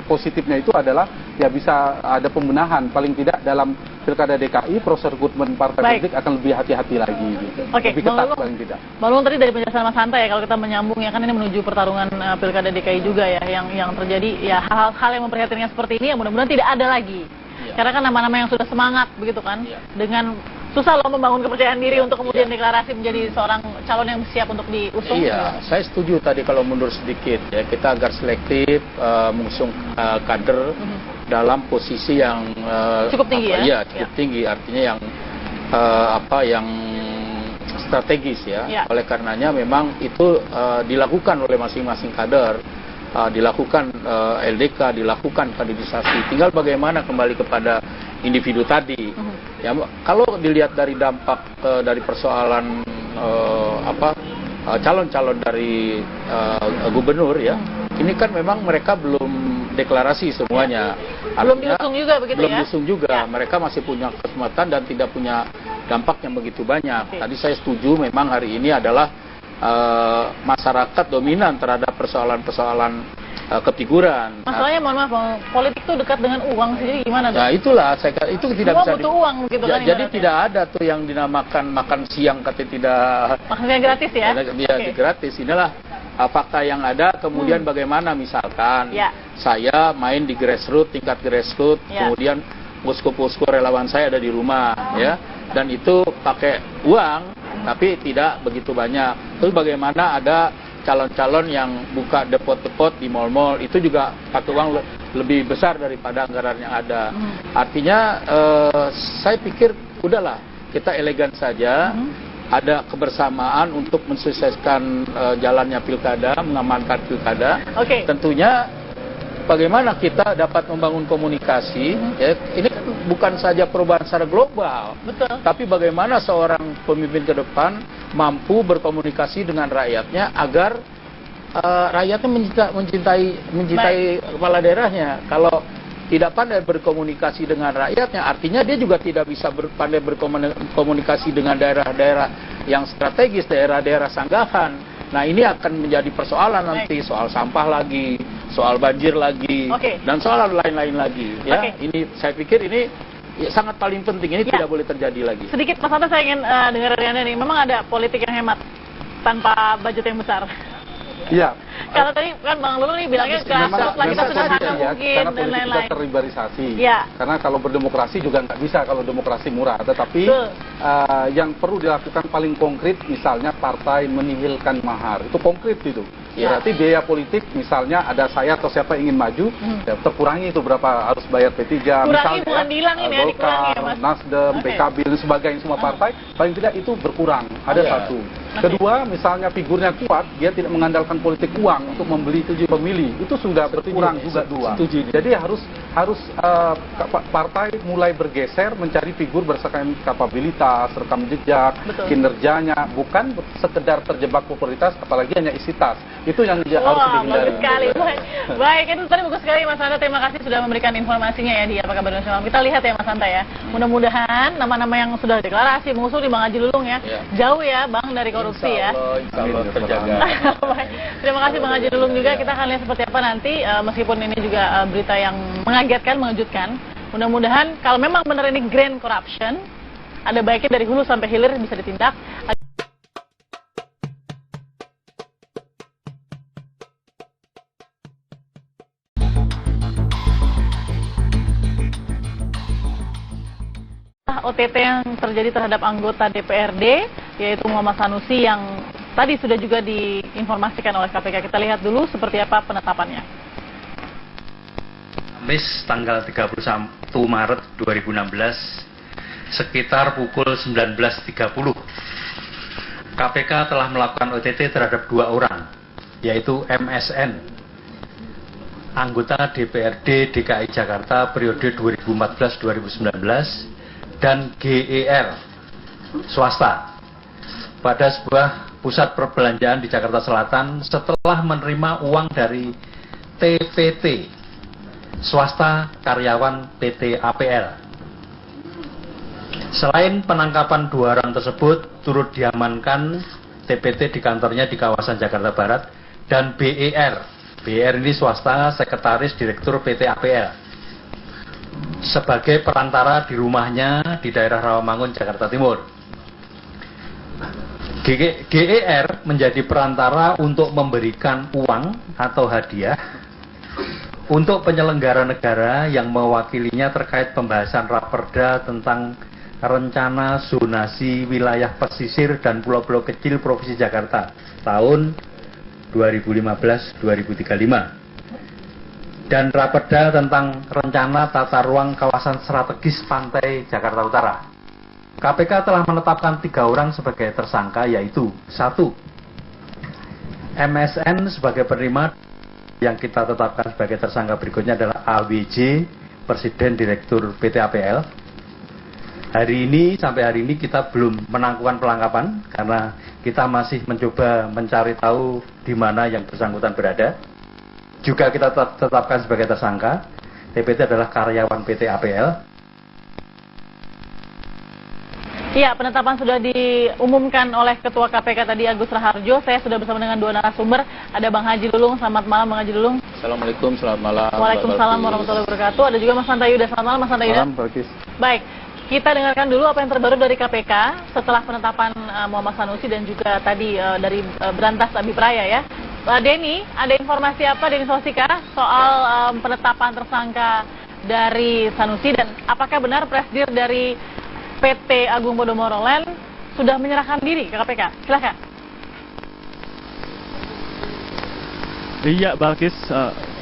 positifnya itu adalah ya bisa ada pembenahan paling tidak dalam Pilkada DKI, proses rekrutmen partai politik akan lebih hati-hati lagi gitu. Lebih ketat paling tidak. Bang Lulung, tadi dari penjelasan Mas Hanta ya, kalau kita menyambung ya kan ini menuju pertarungan Pilkada DKI juga ya yang terjadi ya hal-hal yang memprihatinkan seperti ini ya mudah-mudahan tidak ada lagi. Karena kan nama-nama yang sudah semangat begitu kan, dengan susah loh membangun kepercayaan diri untuk kemudian deklarasi menjadi seorang calon yang siap untuk diusung. Iya, saya setuju tadi kalau mundur sedikit ya, kita agar selektif mengusung kader dalam posisi yang cukup tinggi ya. Iya, cukup tinggi, artinya yang strategis ya. Oleh karenanya memang itu dilakukan oleh masing-masing kader. Dilakukan LDK, dilakukan kaderisasi. Tinggal bagaimana kembali kepada individu tadi. Ya, kalau dilihat dari dampak dari persoalan calon-calon dari gubernur ya, ini kan memang mereka belum deklarasi semuanya. Belum diusung juga begitu belum diusung juga. Mereka masih punya kesempatan dan tidak punya dampak yang begitu banyak. Tadi saya setuju memang hari ini adalah masyarakat dominan terhadap persoalan-persoalan kefiguran. Masalahnya mohon maaf, politik itu dekat dengan uang sendiri gimana tuh? Ya itulah, itu tidak semua bisa butuh uang gitu kan. Jadi tidak ada tuh yang dinamakan makan siang katanya tidak. Makan siang gratis ya? Gratis. Inilah fakta yang ada. Kemudian bagaimana misalkan saya main di grassroots, tingkat grassroots, kemudian posko-posko relawan saya ada di rumah ya, dan itu pakai uang tapi tidak begitu banyak. Terus bagaimana ada calon-calon yang buka depot-depot di mal-mal, itu juga pakai uang lebih besar daripada anggaran yang ada. Artinya saya pikir udahlah, kita elegan saja, ada kebersamaan untuk mensukseskan jalannya pilkada, mengamankan pilkada. Tentunya bagaimana kita dapat membangun komunikasi, ya, ini kan bukan saja perubahan secara global, tapi bagaimana seorang pemimpin ke depan mampu berkomunikasi dengan rakyatnya agar rakyatnya mencintai kepala daerahnya. Kalau tidak pandai berkomunikasi dengan rakyatnya, artinya dia juga tidak bisa pandai berkomunikasi dengan daerah-daerah yang strategis, daerah-daerah sanggahan. Nah, ini akan menjadi persoalan nanti, soal sampah lagi, soal banjir lagi, dan soal lain-lain lagi. Ya, ini saya pikir ini sangat paling penting, ini tidak boleh terjadi lagi. Sedikit Mas Anta, saya ingin dengar dari Anda nih, memang ada politik yang hemat tanpa budget yang besar. Iya. Kalau tadi kan Bang Lulu nih bilangnya setelah kita sederhana mungkin karena dan lain-lain. kita terlibarisasi. Ya. Karena kalau berdemokrasi juga nggak bisa kalau demokrasi murah. Tetapi yang perlu dilakukan paling konkret, misalnya partai menihilkan mahar, itu konkret itu. Ya. Berarti biaya politik, misalnya ada saya atau siapa ingin maju, ya, terkurangi itu berapa harus bayar P3, kurangi, misalnya bukan dihilangin ya, dikurangi ya, Mas. Nasdem, PKB dan sebagainya, semua partai, paling tidak itu berkurang. Ada satu. Kedua, misalnya figurnya kuat, dia tidak mengandalkan politik uang untuk membeli tujuh pemilih, itu sudah berkurang juga dua. Jadi harus partai mulai bergeser mencari figur berdasarkan kapabilitas, rekam jejak, kinerjanya, bukan sekedar terjebak popularitas, apalagi hanya isi tas. Itu yang harus dihindari. Bagus sekali. Baik, itu tadi bagus sekali Mas Anta. Terima kasih sudah memberikan informasinya ya di Apa Kabar Indonesia Malam. Kita lihat ya Mas Anta ya. Mudah-mudahan nama-nama yang sudah deklarasi mengusung di Bang Haji Lulung ya, jauh ya Bang dari korupsi ya. Insya Allah terjaga. Terima kasih Bang Haji Lulung juga. Kita akan lihat seperti apa nanti, meskipun ini juga berita yang mengagetkan, mengejutkan. Mudah-mudahan kalau memang benar ini grand corruption, ada baiknya dari hulu sampai hilir bisa ditindak. OTT yang terjadi terhadap anggota DPRD, yaitu Muhammad Sanusi, yang tadi sudah juga diinformasikan oleh KPK. Kita lihat dulu seperti apa penetapannya. Kamis tanggal 31 Maret 2016, sekitar pukul 19.30, KPK telah melakukan OTT terhadap dua orang, yaitu MSN, anggota DPRD DKI Jakarta periode 2014-2019, dan GER, swasta, pada sebuah pusat perbelanjaan di Jakarta Selatan setelah menerima uang dari TPT, swasta karyawan PT APL. Selain penangkapan dua orang tersebut, turut diamankan TPT di kantornya di kawasan Jakarta Barat, dan BER ini swasta, sekretaris direktur PT APL, sebagai perantara di rumahnya di daerah Rawamangun, Jakarta Timur. GER menjadi perantara untuk memberikan uang atau hadiah untuk penyelenggara negara yang mewakilinya terkait pembahasan Raperda tentang rencana zonasi wilayah pesisir dan pulau-pulau kecil Provinsi Jakarta tahun 2015-2035. Dan Raperda tentang rencana tata ruang kawasan strategis pantai Jakarta Utara. KPK telah menetapkan 3 orang sebagai tersangka, yaitu 1. MSN sebagai penerima, yang kita tetapkan sebagai tersangka berikutnya adalah AWJ, Presiden Direktur PT APL. Sampai hari ini kita belum menangguhkan penangkapan karena kita masih mencoba mencari tahu di mana yang bersangkutan berada. Juga kita tetapkan sebagai tersangka, TPT adalah karyawan PT APL. Iya, penetapan sudah diumumkan oleh Ketua KPK tadi, Agus Raharjo. Saya sudah bersama dengan dua narasumber. Ada Bang Haji Lulung. Selamat malam Bang Haji Lulung. Assalamualaikum, selamat malam. Waalaikumsalam warahmatullahi wabarakatuh. Ada juga Mas Hanta Yuda. Selamat malam Mas Hanta Yuda. Baik, kita dengarkan dulu apa yang terbaru dari KPK setelah penetapan Muhammad Sanusi dan juga tadi dari Berantas Abi Praya ya. Denny, ada informasi apa Denny Sosika soal penetapan tersangka dari Sanusi, dan apakah benar presidir dari PT Agung Podomoro Land sudah menyerahkan diri ke KPK? Silahkan. Iya, Balkis,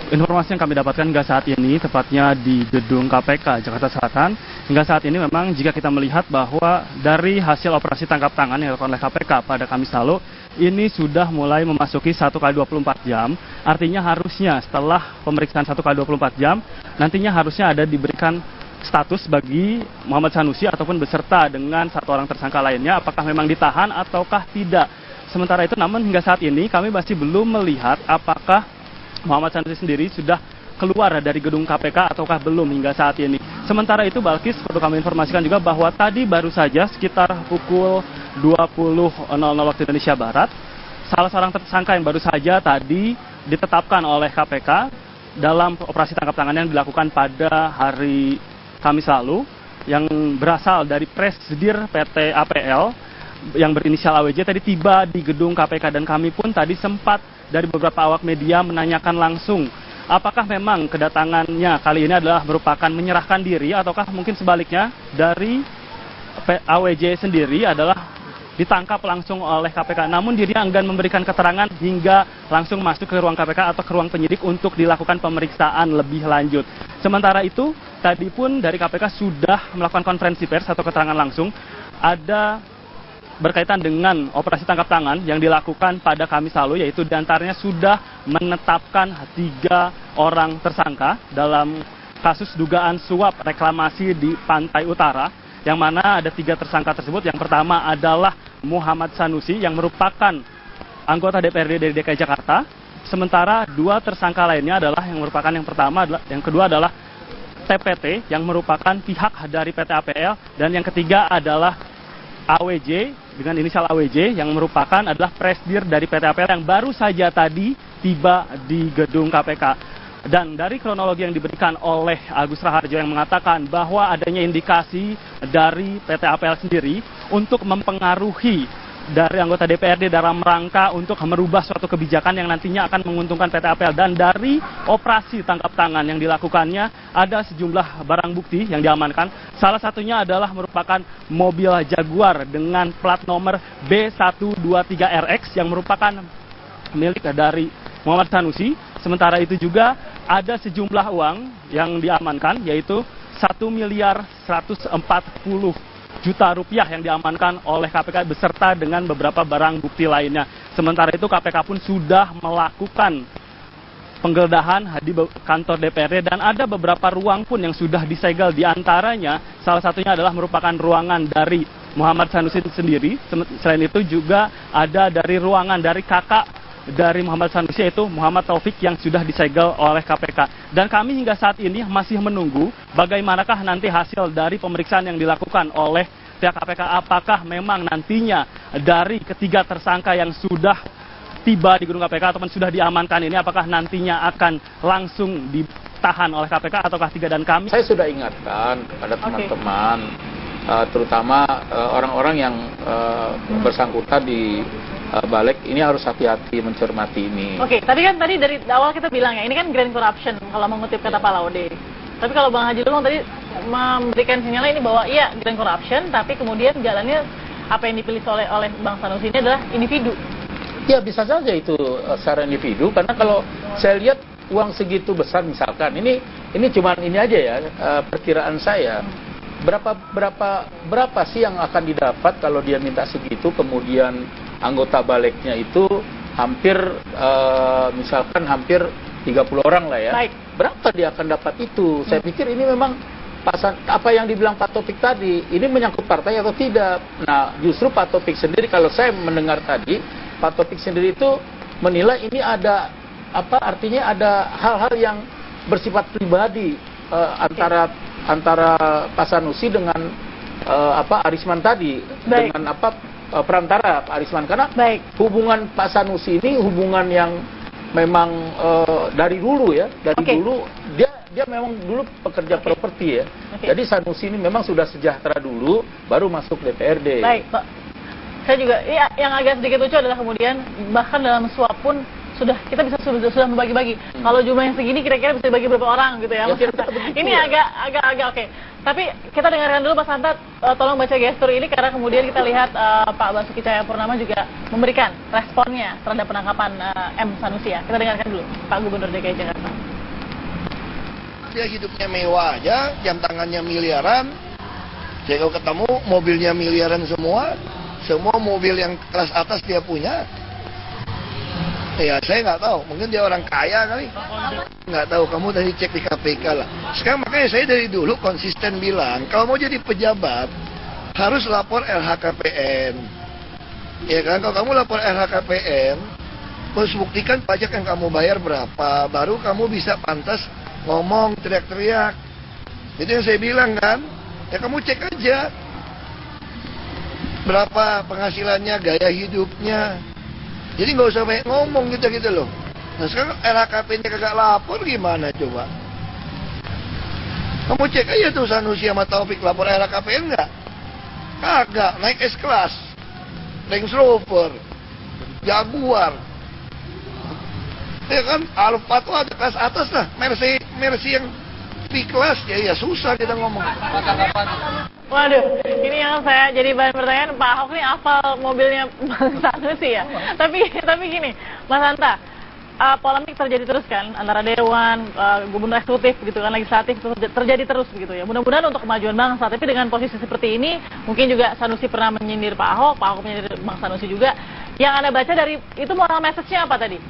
informasi yang kami dapatkan hingga saat ini, tepatnya di gedung KPK Jakarta Selatan, hingga saat ini memang jika kita melihat bahwa dari hasil operasi tangkap tangan yang dilakukan oleh KPK pada Kamis lalu, ini sudah mulai memasuki 1x24 jam. Artinya harusnya setelah pemeriksaan 1x24 jam, nantinya harusnya ada diberikan status bagi Muhammad Sanusi ataupun beserta dengan satu orang tersangka lainnya, apakah memang ditahan ataukah tidak. Sementara itu, namun hingga saat ini kami masih belum melihat apakah Muhammad Sanusi sendiri sudah keluar dari gedung KPK ataukah belum hingga saat ini. Sementara itu Balkis, perlu kami informasikan juga bahwa tadi baru saja sekitar pukul 20.00 waktu Indonesia Barat, salah seorang tersangka yang baru saja tadi ditetapkan oleh KPK dalam operasi tangkap tangan yang dilakukan pada hari Kamis lalu, yang berasal dari presidir PT APL yang berinisial AWJ tadi tiba di gedung KPK, dan kami pun tadi sempat dari beberapa awak media menanyakan langsung apakah memang kedatangannya kali ini adalah merupakan menyerahkan diri ataukah mungkin sebaliknya dari AWJ sendiri adalah ditangkap langsung oleh KPK, namun dirinya enggan memberikan keterangan hingga langsung masuk ke ruang KPK atau ke ruang penyidik untuk dilakukan pemeriksaan lebih lanjut. Sementara itu, tadi pun dari KPK sudah melakukan konferensi pers atau keterangan langsung, ada berkaitan dengan operasi tangkap tangan yang dilakukan pada Kamis lalu, yaitu diantaranya sudah menetapkan 3 orang tersangka dalam kasus dugaan suap reklamasi di Pantai Utara, yang mana ada 3 tersangka tersebut. Yang pertama adalah Muhammad Sanusi yang merupakan anggota DPRD dari DKI Jakarta. Sementara 2 tersangka lainnya adalah yang kedua adalah TPT yang merupakan pihak dari PT APL, dan yang ketiga adalah AWJ dengan inisial AWJ yang merupakan adalah presidir dari PT APL yang baru saja tadi tiba di gedung KPK. Dan dari kronologi yang diberikan oleh Agus Raharjo yang mengatakan bahwa adanya indikasi dari PT APL sendiri untuk mempengaruhi dari anggota DPRD dalam rangka untuk merubah suatu kebijakan yang nantinya akan menguntungkan PT APL. Dan dari operasi tangkap tangan yang dilakukannya ada sejumlah barang bukti yang diamankan. Salah satunya adalah merupakan mobil Jaguar dengan plat nomor B123RX yang merupakan milik dari Muhammad Sanusi. Sementara itu juga ada sejumlah uang yang diamankan, yaitu 1.140 juta rupiah yang diamankan oleh KPK beserta dengan beberapa barang bukti lainnya. Sementara itu KPK pun sudah melakukan penggeledahan di kantor DPRD dan ada beberapa ruang pun yang sudah disegel, diantaranya salah satunya adalah merupakan ruangan dari Muhammad Sanusi sendiri. Selain itu juga ada dari ruangan dari kakak dari Muhammad Sanusi, yaitu Muhammad Taufik, yang sudah disegel oleh KPK. Dan kami hingga saat ini masih menunggu bagaimanakah nanti hasil dari pemeriksaan yang dilakukan oleh pihak KPK. Apakah memang nantinya dari ketiga tersangka yang sudah tiba di gedung KPK ataupun sudah diamankan ini, apakah nantinya akan langsung ditahan oleh KPK ataukah tidak. Dan kami, saya sudah ingatkan kepada teman-teman, terutama orang-orang yang bersangkutan di balik ini harus hati-hati mencermati ini. Oke, tapi kan tadi dari awal kita bilang ya, ini kan grand corruption kalau mengutip kata Pak Laude. Tapi kalau Bang Haji Lulung tadi memberikan sinyalnya ini bahwa iya grand corruption, tapi kemudian jalannya apa yang dipilih oleh Bang Sanusi ini adalah individu. Ya bisa saja itu secara individu, karena kalau saya lihat uang segitu besar misalkan, ini cuma ini aja ya, perkiraan saya. Berapa sih yang akan didapat kalau dia minta segitu, kemudian anggota baliknya itu hampir misalkan hampir 30 orang lah ya. Baik. Berapa dia akan dapat itu? Saya pikir ini memang apa yang dibilang Pak Taufik tadi, ini menyangkut partai atau tidak. Nah, justru Pak Taufik sendiri, kalau saya mendengar tadi, Pak Taufik sendiri itu menilai ini ada artinya ada hal-hal yang bersifat pribadi antara Pak Sanusi dengan Arisman tadi. Baik. Dengan perantara Pak Arisman, karena hubungan Pak Sanusi ini hubungan yang memang dari dulu ya, dulu dia memang dulu pekerja properti ya. Jadi Sanusi ini memang sudah sejahtera dulu, baru masuk DPRD. Baik, Pak. Saya juga, ya, yang agak sedikit lucu adalah kemudian bahkan dalam suap pun kita sudah membagi-bagi. Kalau jumlahnya segini kira-kira bisa dibagi berapa orang gitu ya. Ini agak oke. Tapi kita dengarkan dulu Pak Santat, tolong baca gestur ini karena kemudian kita lihat Pak Basuki Cahayapurnama juga memberikan responnya terhadap penangkapan M. Sanusi ya. Kita dengarkan dulu Pak Gubernur DKI Jakarta. Dia hidupnya mewah aja, jam tangannya miliaran. Saya kalau ketemu mobilnya miliaran semua mobil yang kelas atas dia punya. Ya saya nggak tahu, mungkin dia orang kaya kali. Nggak tahu, kamu tadi cek di KPK lah. Sekarang makanya saya dari dulu konsisten bilang, kalau mau jadi pejabat harus lapor LHKPN. Ya kan, kalau kamu lapor LHKPN, Harus buktikan pajak yang kamu bayar berapa, baru kamu bisa pantas ngomong, teriak-teriak. Itu yang saya bilang kan, ya kamu cek aja berapa penghasilannya, gaya hidupnya. Jadi nggak usah banyak ngomong gitu loh. Nah sekarang LHKPN-nya kagak lapor gimana coba? Kamu cek aja tuh Sanusi sama Taufik lapor LHKPN nggak? Kagak, naik S-Class, Range Rover, Jaguar. Ya kan, Alphard tuh ada kelas atas lah, Mercy yang V-Class, ya susah kita ngomong. Waduh, ini yang saya jadi bahan pertanyaan, Pak Ahok ini hafal mobilnya Bang Sanusi ya. Tapi gini, Mas Hanta, polemik terjadi terus kan antara Dewan, Gubernur Eksekutif gitu kan, Legislatif itu terjadi terus begitu ya. Mudah-mudahan untuk kemajuan bangsa, tapi dengan posisi seperti ini, mungkin juga Sanusi pernah menyindir Pak Ahok menyindir Bang Sanusi juga. Yang Anda baca dari itu moral message-nya apa tadi?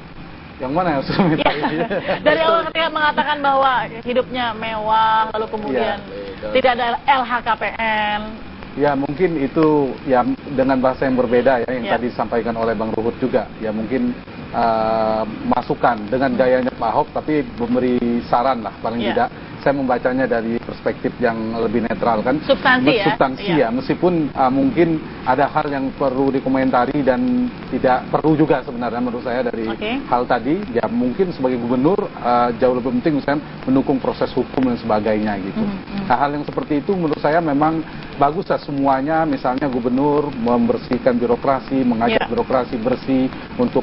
Yang mana yang sudah minta ini? Dari awal ketika mengatakan bahwa hidupnya mewah, lalu kemudian tidak ada LHKPN. Ya mungkin itu ya dengan bahasa yang berbeda ya, yang tadi disampaikan oleh Bang Ruhut juga. Ya mungkin masukan dengan gayanya Pak Ahok, tapi memberi saran lah paling tidak. Saya membacanya dari perspektif yang lebih netral kan. Substansi ya, meskipun mungkin ada hal yang perlu dikomentari dan tidak perlu juga sebenarnya menurut saya dari hal tadi. Ya mungkin sebagai gubernur jauh lebih penting misalnya mendukung proses hukum dan sebagainya gitu. Nah, hal yang seperti itu menurut saya memang bagus lah semuanya, misalnya gubernur membersihkan birokrasi, mengajak birokrasi bersih untuk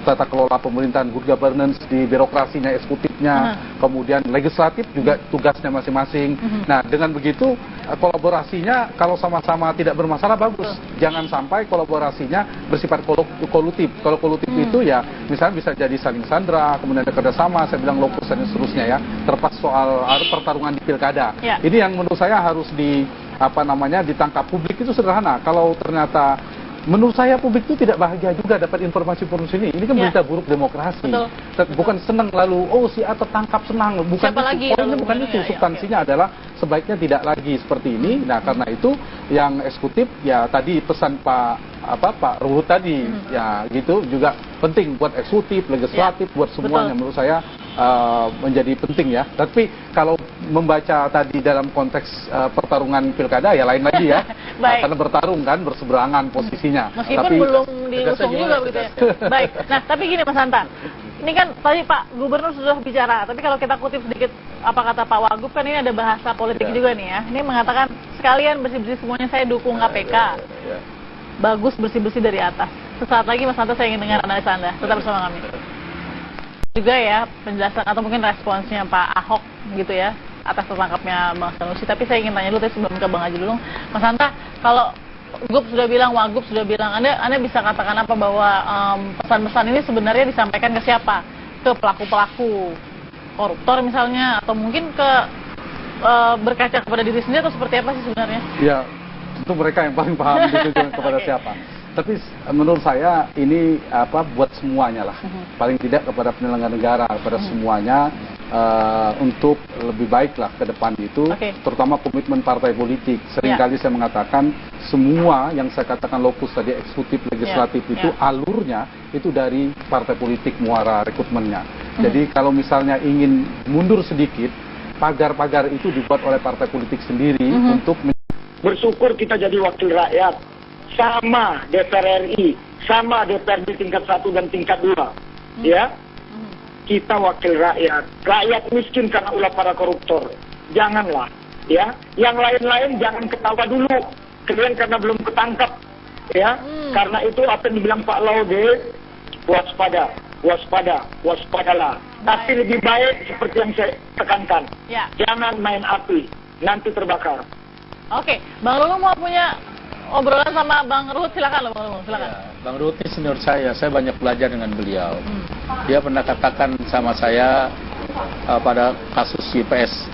tata kelola pemerintahan, good governance di birokrasinya, eksekutifnya, kemudian legislatif juga tugasnya masing-masing. Nah, dengan begitu kolaborasinya kalau sama-sama tidak bermasalah bagus. Jangan sampai kolaborasinya bersifat kolutif. Kalau kolutif itu ya misalnya bisa jadi saling sandra, kemudian ada kerjasama, saya bilang lokus dan seterusnya ya. Terlepas soal pertarungan di pilkada. Ini yang menurut saya harus ditangkap publik itu sederhana. Kalau ternyata menurut saya publik itu tidak bahagia juga dapat informasi-informasi ini. Ini kan berita buruk demokrasi. Bukan senang lalu, si A tertangkap senang. Bukan itu. Poinnya bukan itu. Substansinya adalah sebaiknya tidak lagi seperti ini. Nah karena itu yang eksekutif ya tadi pesan Pak Ruhut tadi ya gitu juga penting buat eksekutif, legislatif, buat semuanya. Menurut saya menjadi penting ya. Tapi kalau membaca tadi dalam konteks pertarungan pilkada ya lain lagi ya. Karena bertarung kan, berseberangan posisinya. Meskipun belum diusung juga begitu ya. Baik. Nah, tapi gini Mas Hanta. Ini kan tadi Pak Gubernur sudah bicara, tapi kalau kita kutip sedikit apa kata Pak Wagub kan ini ada bahasa politik juga nih ya. Ini mengatakan sekalian bersih-bersih semuanya saya dukung KPK. Bagus bersih-bersih dari atas. Sesaat lagi Mas Hanta saya ingin dengar analisa Anda. Tetap bersama kami. Juga ya penjelasan atau mungkin responsnya Pak Ahok gitu ya atas tertangkapnya Bang Sanusi. Tapi saya ingin tanya dulu sebelum ke Bang Haji dulu, Mas Hanta, kalau Gub sudah bilang, Wagub sudah bilang, Anda bisa katakan apa bahwa pesan-pesan ini sebenarnya disampaikan ke siapa? Ke pelaku-pelaku koruptor misalnya, atau mungkin ke berkaca kepada diri sendiri atau seperti apa sih sebenarnya? Ya, itu mereka yang paling paham gitu kepada siapa. Tapi menurut saya ini buat semuanya lah. Paling tidak kepada penyelenggara negara, kepada semuanya untuk lebih baik lah ke depan itu. Terutama komitmen partai politik. Seringkali saya mengatakan semua yang saya katakan lokus tadi eksekutif, legislatif itu alurnya itu dari partai politik muara rekrutmennya. Jadi kalau misalnya ingin mundur sedikit, pagar-pagar itu dibuat oleh partai politik sendiri untuk bersyukur kita jadi wakil rakyat. Sama DPR RI, sama DPRD tingkat 1 dan tingkat 2, ya. Kita wakil rakyat miskin karena ulah para koruptor. Janganlah, ya. Yang lain-lain jangan ketawa dulu, kalian karena belum ketangkap, ya. Karena itu apa yang dibilang Pak Laude, waspadalah. Tapi lebih baik seperti yang saya tekankan, jangan main api, nanti terbakar. Oke, Bang Lulu mau punya obrolan sama Bang Ruhut, silakan loh Bang Ruhut, silakan. Ya, Bang Ruhut ini senior saya banyak belajar dengan beliau. Dia pernah katakan sama saya pada kasus IPS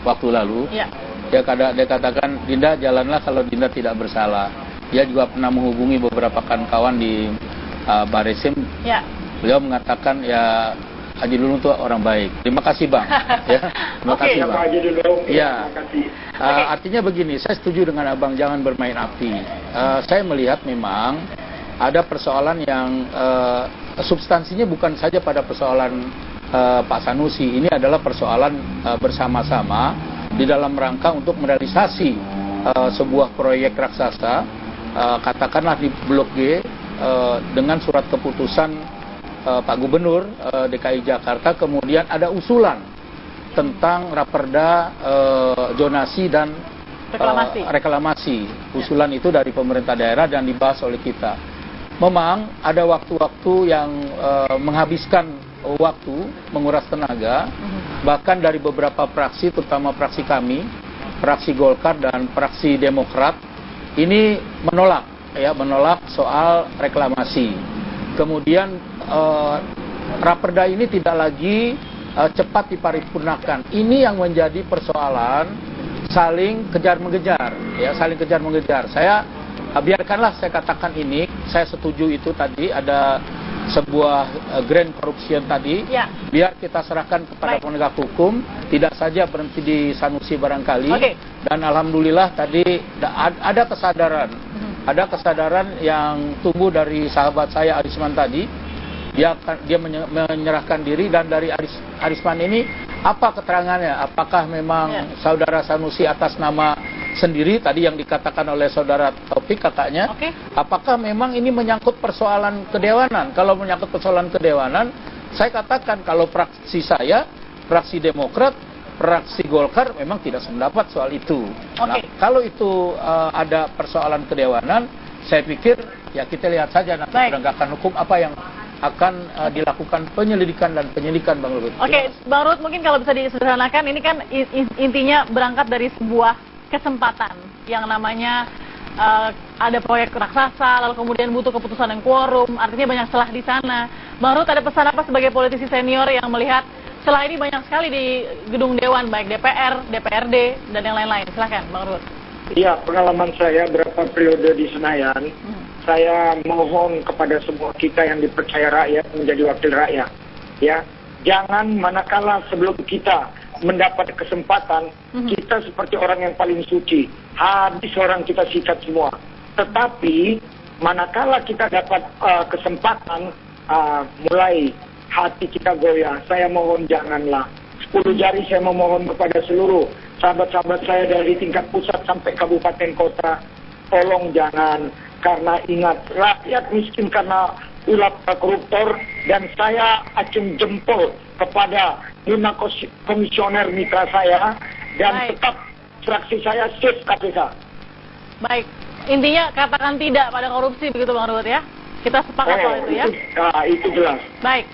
waktu lalu. Dia katakan, Dinda jalanlah kalau Dinda tidak bersalah. Dia juga pernah menghubungi beberapa kawan-kawan di Baresim. Beliau mengatakan ya Haji Lulung itu orang baik. Terima kasih Bang. Ya, terima kasih Bang. Haji Lulung. Ya. Artinya begini, saya setuju dengan Abang jangan bermain api. Saya melihat memang ada persoalan yang substansinya bukan saja pada persoalan Pak Sanusi. Ini adalah persoalan bersama-sama di dalam rangka untuk merealisasi sebuah proyek raksasa, katakanlah di Blok G, dengan surat keputusan Pak Gubernur DKI Jakarta. Kemudian ada usulan tentang raperda zonasi dan reklamasi. Usulan itu dari pemerintah daerah dan dibahas oleh kita. Memang ada waktu-waktu yang menghabiskan waktu, menguras tenaga, bahkan dari beberapa fraksi, terutama fraksi kami, fraksi Golkar dan fraksi Demokrat, ini menolak soal reklamasi. Kemudian raperda ini tidak lagi cepat diparipurnakan. Ini yang menjadi persoalan saling kejar-mengejar, ya, saling kejar-mengejar. Saya biarkanlah saya katakan ini, saya setuju itu tadi ada sebuah grand corruption tadi, ya. Biar kita serahkan kepada penegak hukum, tidak saja berhenti di Sanusi barangkali. Dan alhamdulillah tadi ada kesadaran yang tumbuh dari sahabat saya Arisman tadi. Dia menyerahkan diri, dan dari Arisman ini apa keterangannya? Apakah memang saudara Sanusi atas nama sendiri tadi yang dikatakan oleh saudara Taufik kakaknya? Apakah memang ini menyangkut persoalan kedewanan? Kalau menyangkut persoalan kedewanan, saya katakan kalau fraksi saya, fraksi Demokrat, fraksi Golkar memang tidak sependapat soal itu. Nah, kalau itu ada persoalan kedewanan, saya pikir ya kita lihat saja nanti penegakan hukum apa yang akan dilakukan penyelidikan dan penyidikan, Bang Ruhut. Bang Ruhut, mungkin kalau bisa disederhanakan, ini kan intinya berangkat dari sebuah kesempatan yang namanya ada proyek raksasa, lalu kemudian butuh keputusan yang quorum, artinya banyak celah di sana. Bang Ruhut, ada pesan apa sebagai politisi senior yang melihat celah ini banyak sekali di gedung Dewan, baik DPR, DPRD, dan yang lain-lain? Silahkan, Bang Ruhut. Iya, pengalaman saya berapa periode di Senayan, saya mohon kepada semua kita yang dipercaya rakyat menjadi wakil rakyat, ya, jangan manakala sebelum kita mendapat kesempatan, kita seperti orang yang paling suci, habis orang kita sikat semua. Tetapi manakala kita dapat kesempatan, mulai hati kita goyah, saya mohon janganlah. 10 jari saya memohon kepada seluruh sahabat-sahabat saya dari tingkat pusat sampai kabupaten kota, tolong jangan. Karena ingat, rakyat miskin karena ulah koruptor, dan saya acung jempol kepada 5 komisioner mitra saya, dan tetap fraksi saya safe KPK. Baik, intinya katakan tidak pada korupsi, begitu Bang Ruhut ya? Kita sepakat soal itu ya? Itu jelas. Baik.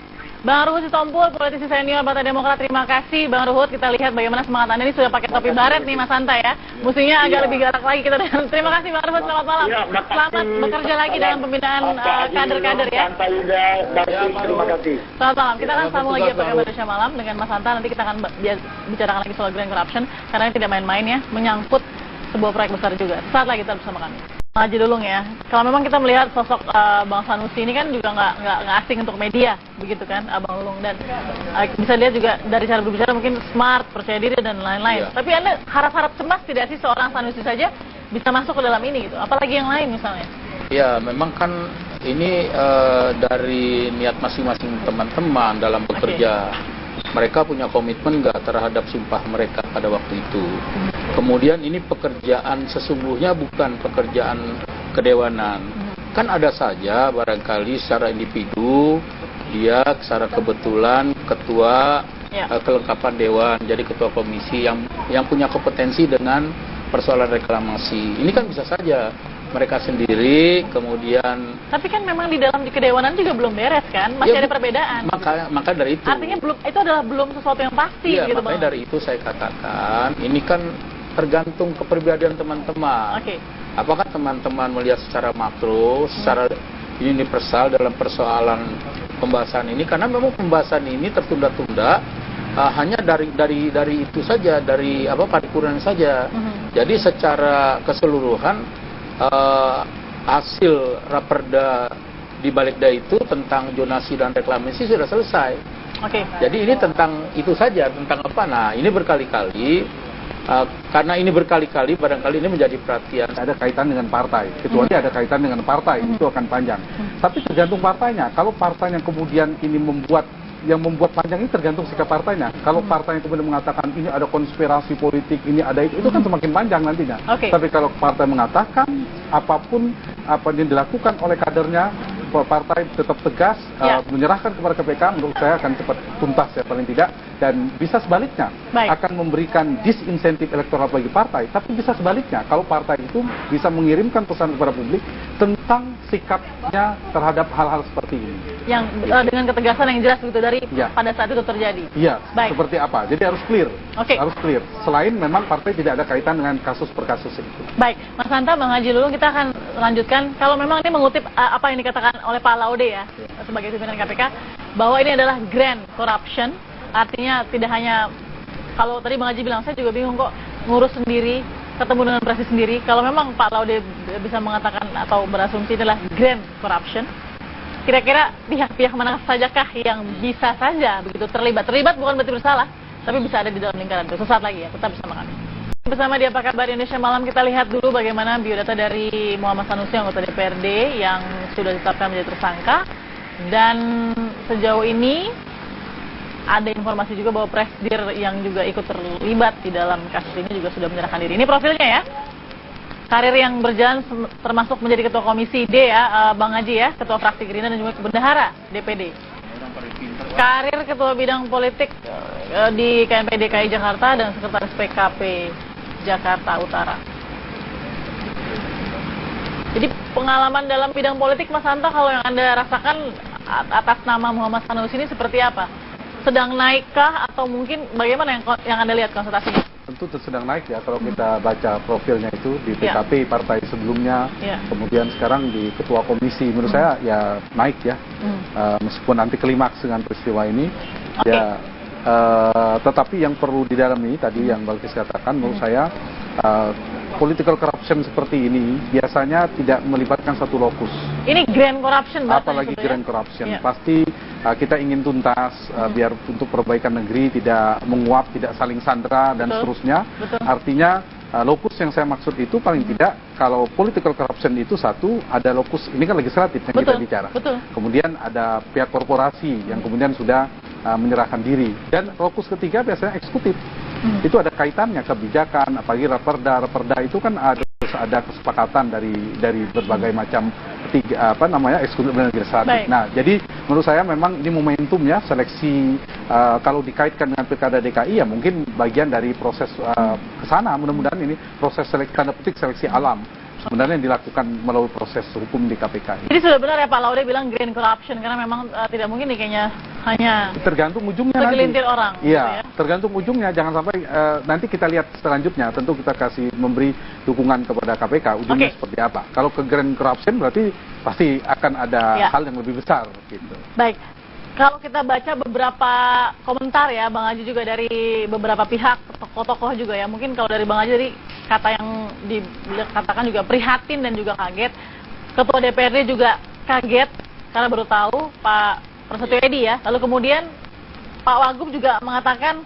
Bang Ruhut Sitompul, politisi senior Partai Demokrat, terima kasih Bang Ruhut. Kita lihat bagaimana semangat Anda ini, sudah pakai topi baret nih Mas Hanta ya. Mestinya agak lebih galak lagi kita. Terima kasih Bang Ruhut, selamat malam. Selamat bekerja lagi dalam pembinaan kader-kader ya. Terima kasih. Selamat malam. Kita akan sambung lagi pada Indonesia Malam dengan Mas Hanta. Nanti kita akan bicarakan lagi soal grand corruption, karena ini tidak main-main ya, menyangkut sebuah proyek besar juga. Saat lagi tetap bersama kami. Haji Dulung ya, kalau memang kita melihat sosok Bang Sanusi ini kan juga nggak asing untuk media, begitu kan, Bang Dulung, dan bisa lihat juga dari cara berbicara mungkin smart, percaya diri dan lain-lain. Tapi Anda harap-harap cemas tidak sih seorang Sanusi saja bisa masuk ke dalam ini gitu, apalagi yang lain misalnya? Ya, memang kan ini dari niat masing-masing teman-teman dalam bekerja. Mereka punya komitmen nggak terhadap sumpah mereka pada waktu itu. Kemudian ini pekerjaan sesungguhnya bukan pekerjaan kedewanan. Kan ada saja barangkali secara individu, dia secara kebetulan ketua kelengkapan dewan, jadi ketua komisi yang punya kompetensi dengan persoalan reklamasi. Ini kan bisa saja mereka sendiri, kemudian... Tapi kan memang di dalam kedewanan juga belum beres kan? Masih ada perbedaan. Maka dari itu... Artinya itu adalah belum sesuatu yang pasti gitu, Bang. Makanya dari itu saya katakan, ini kan tergantung kepribadian teman-teman. Apakah teman-teman melihat secara makro, secara universal dalam persoalan pembahasan ini? Karena memang pembahasan ini tertunda-tunda hanya dari itu saja, dari paripurna saja. Jadi secara keseluruhan hasil raperda di Balegda itu tentang zonasi dan reklamasi sudah selesai. Jadi ini tentang itu saja, tentang apa? Nah, ini berkali-kali karena ini berkali-kali, barangkali ini menjadi perhatian. Ada kaitan dengan partai, kecuali ada kaitan dengan partai, itu akan panjang. Tapi tergantung partainya. Kalau partainya kemudian ini membuat panjang ini tergantung sikap partainya. Kalau partainya kemudian mengatakan ini ada konspirasi politik, ini ada itu kan semakin panjang nantinya. Tapi kalau partai mengatakan apapun apa yang dilakukan oleh kadernya, partai tetap tegas, menyerahkan kepada KPK, menurut saya akan cepat tuntas ya paling tidak, dan bisa sebaliknya akan memberikan disinsentif elektoral bagi partai. Tapi bisa sebaliknya, kalau partai itu bisa mengirimkan pesan kepada publik tentang sikapnya terhadap hal-hal seperti ini. Yang dengan ketegasan yang jelas begitu dari pada saat itu terjadi. Iya, seperti apa? Jadi harus clear. Harus clear. Selain memang partai tidak ada kaitan dengan kasus per kasus itu. Baik, Mas Hanta, Bang Haji Lulung, kita akan lanjutkan. Kalau memang ini mengutip apa yang dikatakan oleh Pak Laude ya, sebagai pimpinan KPK, bahwa ini adalah grand corruption, artinya tidak hanya, kalau tadi Bang Haji bilang, saya juga bingung kok ngurus sendiri, ketemu dengan presiden sendiri. Kalau memang Pak Laude bisa mengatakan atau berasumsi adalah grand corruption, kira-kira pihak-pihak mana sajakah yang bisa saja begitu terlibat? Terlibat bukan berarti bersalah, tapi bisa ada di dalam lingkaran itu. Sesaat lagi ya, tetap bersama kami. Bersama di Apa Kabar Indonesia Malam, kita lihat dulu bagaimana biodata dari Muhammad Sanusi, anggota DPRD yang sudah ditetapkan menjadi tersangka. Dan sejauh ini ada informasi juga bahwa Presdir yang juga ikut terlibat di dalam kasus ini juga sudah menyerahkan diri. Ini profilnya ya. Karir yang berjalan termasuk menjadi Ketua Komisi D ya, Bang Haji ya, Ketua Fraksi Gerindra dan juga Bendahara DPD. Karir Ketua Bidang Politik di KMP DKI Jakarta dan Sekretaris PKP Jakarta Utara. Jadi pengalaman dalam bidang politik, Mas Hanta, kalau yang Anda rasakan atas nama Muhammad Sanusi ini seperti apa? Sedang naikkah atau mungkin bagaimana yang Anda lihat konsultasinya? Tentu sedang naik ya, kalau kita baca profilnya itu di PKP partai sebelumnya, kemudian sekarang di Ketua Komisi, menurut saya ya naik ya, meskipun nanti klimaks dengan peristiwa ini, ya tetapi yang perlu didalami tadi yang Balkis katakan, menurut saya political corruption seperti ini biasanya tidak melibatkan satu lokus. Ini grand corruption, apalagi grand corruption. Pasti kita ingin tuntas biar untuk perbaikan negeri tidak menguap, tidak saling sandera dan seterusnya. Artinya lokus yang saya maksud itu paling tidak kalau political corruption itu satu, ada lokus, ini kan legislatif yang kita bicara. Kemudian ada pihak korporasi yang kemudian sudah menyerahkan diri, dan lokus ketiga biasanya eksekutif. Itu ada kaitannya kebijakan, apalagi raperda itu kan ada kesepakatan dari berbagai macam eksekutif dan legislatif. Nah, jadi menurut saya memang ini momentum ya, seleksi kalau dikaitkan dengan Pilkada DKI ya mungkin bagian dari proses ke sana, mudah-mudahan ini proses tanda petik seleksi alam sebenarnya yang dilakukan melalui proses hukum di KPK. Jadi sudah benar ya Pak Laude bilang grand corruption, karena memang tidak mungkin nih kayaknya hanya tergantung ujungnya nanti. Segelintir orang. Iya, tergantung ujungnya. Jangan sampai nanti kita lihat selanjutnya. Tentu kita kasih memberi dukungan kepada KPK. Ujungnya seperti apa? Kalau ke grand corruption berarti pasti akan ada hal yang lebih besar. Gitu. Baik. Kalau kita baca beberapa komentar ya, Bang Haji, juga dari beberapa pihak, tokoh-tokoh juga ya. Mungkin kalau dari Bang Haji dari kata yang dikatakan juga prihatin dan juga kaget. Ketua DPRD juga kaget karena baru tahu Pak Prasetyo Edi ya. Lalu kemudian Pak Wagub juga mengatakan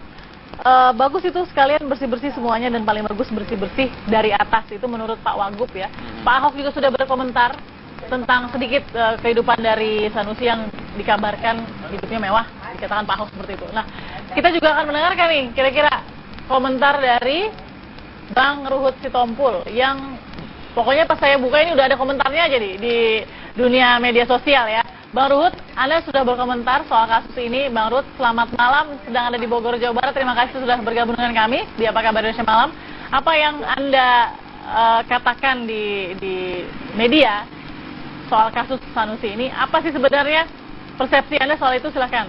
bagus itu sekalian bersih-bersih semuanya dan paling bagus bersih-bersih dari atas. Itu menurut Pak Wagub ya. Pak Ahok juga sudah berkomentar tentang sedikit kehidupan dari Sanusi yang dikabarkan hidupnya mewah, dikatakan Pak Ahok seperti itu. Nah, kita juga akan mendengarkan nih kira-kira komentar dari Bang Ruhut Sitompul yang pokoknya pas saya buka ini udah ada komentarnya aja di dunia media sosial ya. Bang Ruhut, Anda sudah berkomentar soal kasus ini. Bang Ruhut, selamat malam, sedang ada di Bogor, Jawa Barat. Terima kasih sudah bergabung dengan kami di Apa Kabar Indonesia Malam. Apa yang Anda katakan di media soal kasus Sanusi ini, apa sih sebenarnya persepsi Anda soal itu? Silakan.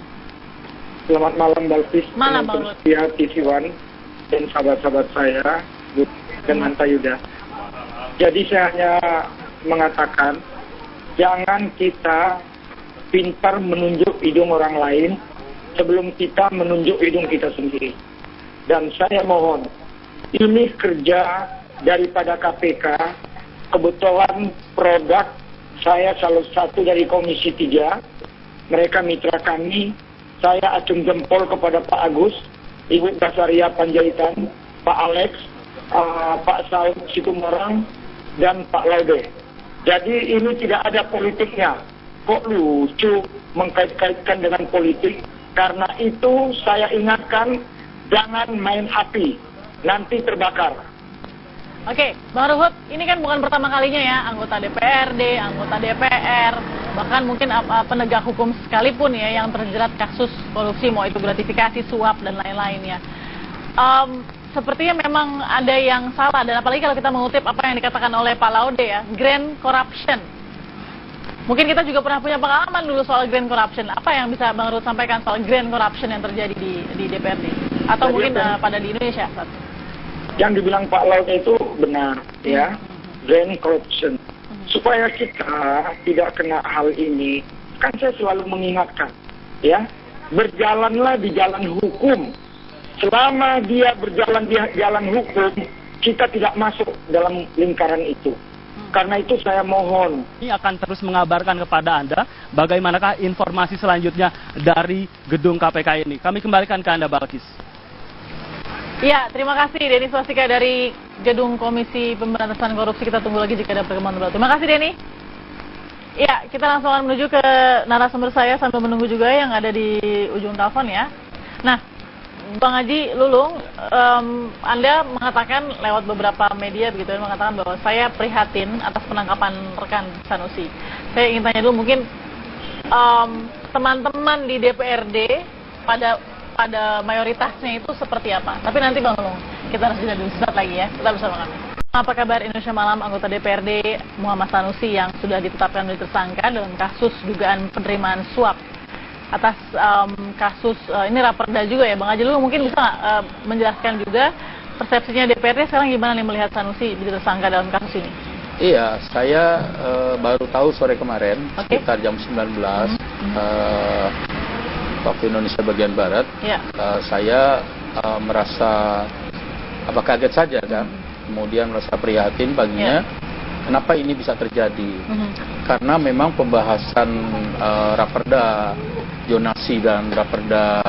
Selamat malam, Balkis. Malam, Bang Ruhut. TV1 dan sahabat-sahabat saya, dan Hanta Yuda. Jadi saya hanya mengatakan, jangan kita pintar menunjuk hidung orang lain sebelum kita menunjuk hidung kita sendiri. Dan saya mohon, ini kerja daripada KPK, kebetulan produk saya salah satu dari Komisi 3, mereka mitra kami, saya acung jempol kepada Pak Agus, Ibu Basaria Panjaitan, Pak Alex, Pak Saud Situmorang, dan Pak Laude. Jadi ini tidak ada politiknya. Kok lucu mengkait-kaitkan dengan politik? Karena itu saya ingatkan, jangan main api, nanti terbakar. Oke, Bang Ruhut, ini kan bukan pertama kalinya ya, anggota DPRD, anggota DPR, bahkan mungkin penegak hukum sekalipun ya yang terjerat kasus korupsi, mau itu gratifikasi, suap, dan lain-lainnya. Sepertinya memang ada yang salah, dan apalagi kalau kita mengutip apa yang dikatakan oleh Pak Laude ya, grand corruption. Mungkin kita juga pernah punya pengalaman dulu soal grand corruption. Apa yang bisa Bang Ruhut sampaikan soal grand corruption yang terjadi di DPRD? Atau mungkin pada di Indonesia? Yang dibilang Pak Laude itu benar, ya, grand corruption. Supaya kita tidak kena hal ini, kan saya selalu mengingatkan, ya, berjalanlah di jalan hukum. Selama dia berjalan di jalan hukum, kita tidak masuk dalam lingkaran itu. Karena itu saya mohon. Ini akan terus mengabarkan kepada Anda bagaimanakah informasi selanjutnya dari gedung KPK ini. Kami kembalikan ke Anda, Balkis. Ya, terima kasih Denny Swastika dari Gedung Komisi Pemberantasan Korupsi. Kita tunggu lagi jika ada perkembangan terbaru. Terima kasih Denny. Ya, kita langsung akan menuju ke narasumber saya sambil menunggu juga yang ada di ujung telepon ya. Nah, Bang Haji Lulung, Anda mengatakan lewat beberapa media begitu, mengatakan bahwa saya prihatin atas penangkapan rekan Sanusi. Saya ingin tanya dulu, mungkin teman-teman di DPRD pada mayoritasnya itu seperti apa? Tapi nanti Bang Lulung, kita harus jeda dulu sesaat lagi ya. Tetap bersama kami. Apa kabar Indonesia Malam, anggota DPRD Muhammad Sanusi yang sudah ditetapkan menjadi tersangka dalam kasus dugaan penerimaan suap atas kasus ini Raperda juga ya, Bang Haji Lulung mungkin bisa menjelaskan juga persepsinya DPRD sekarang gimana nih melihat Sanusi jadi tersangka dalam kasus ini? Iya, saya baru tahu sore kemarin sekitar jam 19 waktu Indonesia bagian Barat. Saya merasa kaget saja kan, kemudian merasa prihatin baginya. Kenapa ini bisa terjadi? Karena memang pembahasan Raperda zonasi dan Raperda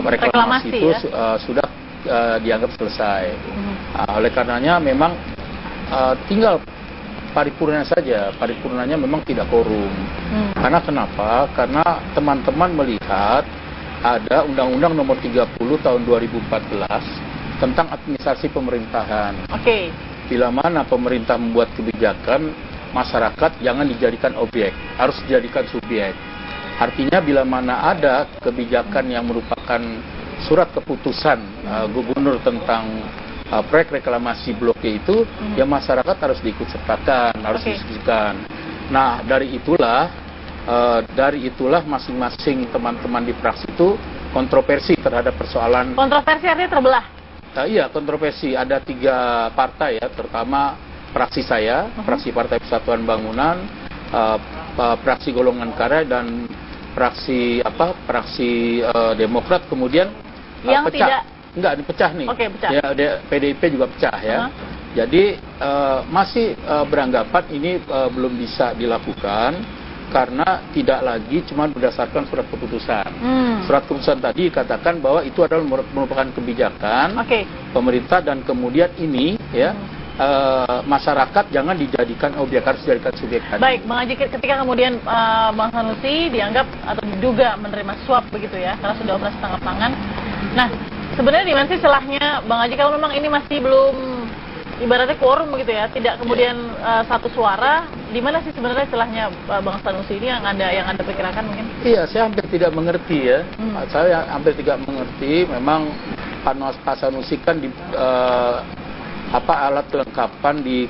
reklamasi itu sudah dianggap selesai. Oleh karenanya memang tinggal paripurna saja. Paripurnanya memang tidak korum. Karena kenapa? Karena teman-teman melihat ada Undang-Undang Nomor 30 Tahun 2014 tentang administrasi pemerintahan. Bila mana pemerintah membuat kebijakan, masyarakat jangan dijadikan objek, harus dijadikan subjek. Artinya bila mana ada kebijakan yang merupakan surat keputusan gubernur tentang proyek reklamasi Blok E itu, ya masyarakat harus diikut sertakan, harus diskusikan. Nah, dari itulah masing-masing teman-teman di fraksi itu kontroversi terhadap persoalan. Kontroversi artinya terbelah? Iya, kontroversi. Ada 3 partai ya, terutama fraksi saya, fraksi Partai Persatuan Bangunan, fraksi Golongan Karya, dan fraksi Demokrat. Kemudian yang pecah. Enggak, dipecah nih. Pecah. Ya, PDIP juga pecah ya. Jadi masih beranggapan ini belum bisa dilakukan karena tidak lagi cuma berdasarkan surat keputusan. Surat keputusan tadi katakan bahwa itu adalah merupakan kebijakan pemerintah, dan kemudian ini ya masyarakat jangan dijadikan objek, harus dijadikan subjek tadi. Baik, Bang Haji, ketika kemudian Bang Sanusi dianggap atau diduga menerima suap begitu ya, karena sudah operasi tangkap tangan. Nah, sebenarnya di mana sih celahnya, Bang Haji, kalau memang ini masih belum ibaratnya quorum begitu ya, tidak kemudian satu suara, di mana sih sebenarnya celahnya Bang Sanusi ini yang anda perkirakan mungkin? Iya, saya hampir tidak mengerti ya. Saya hampir tidak mengerti. Memang Pak Sanusi kan di alat kelengkapan di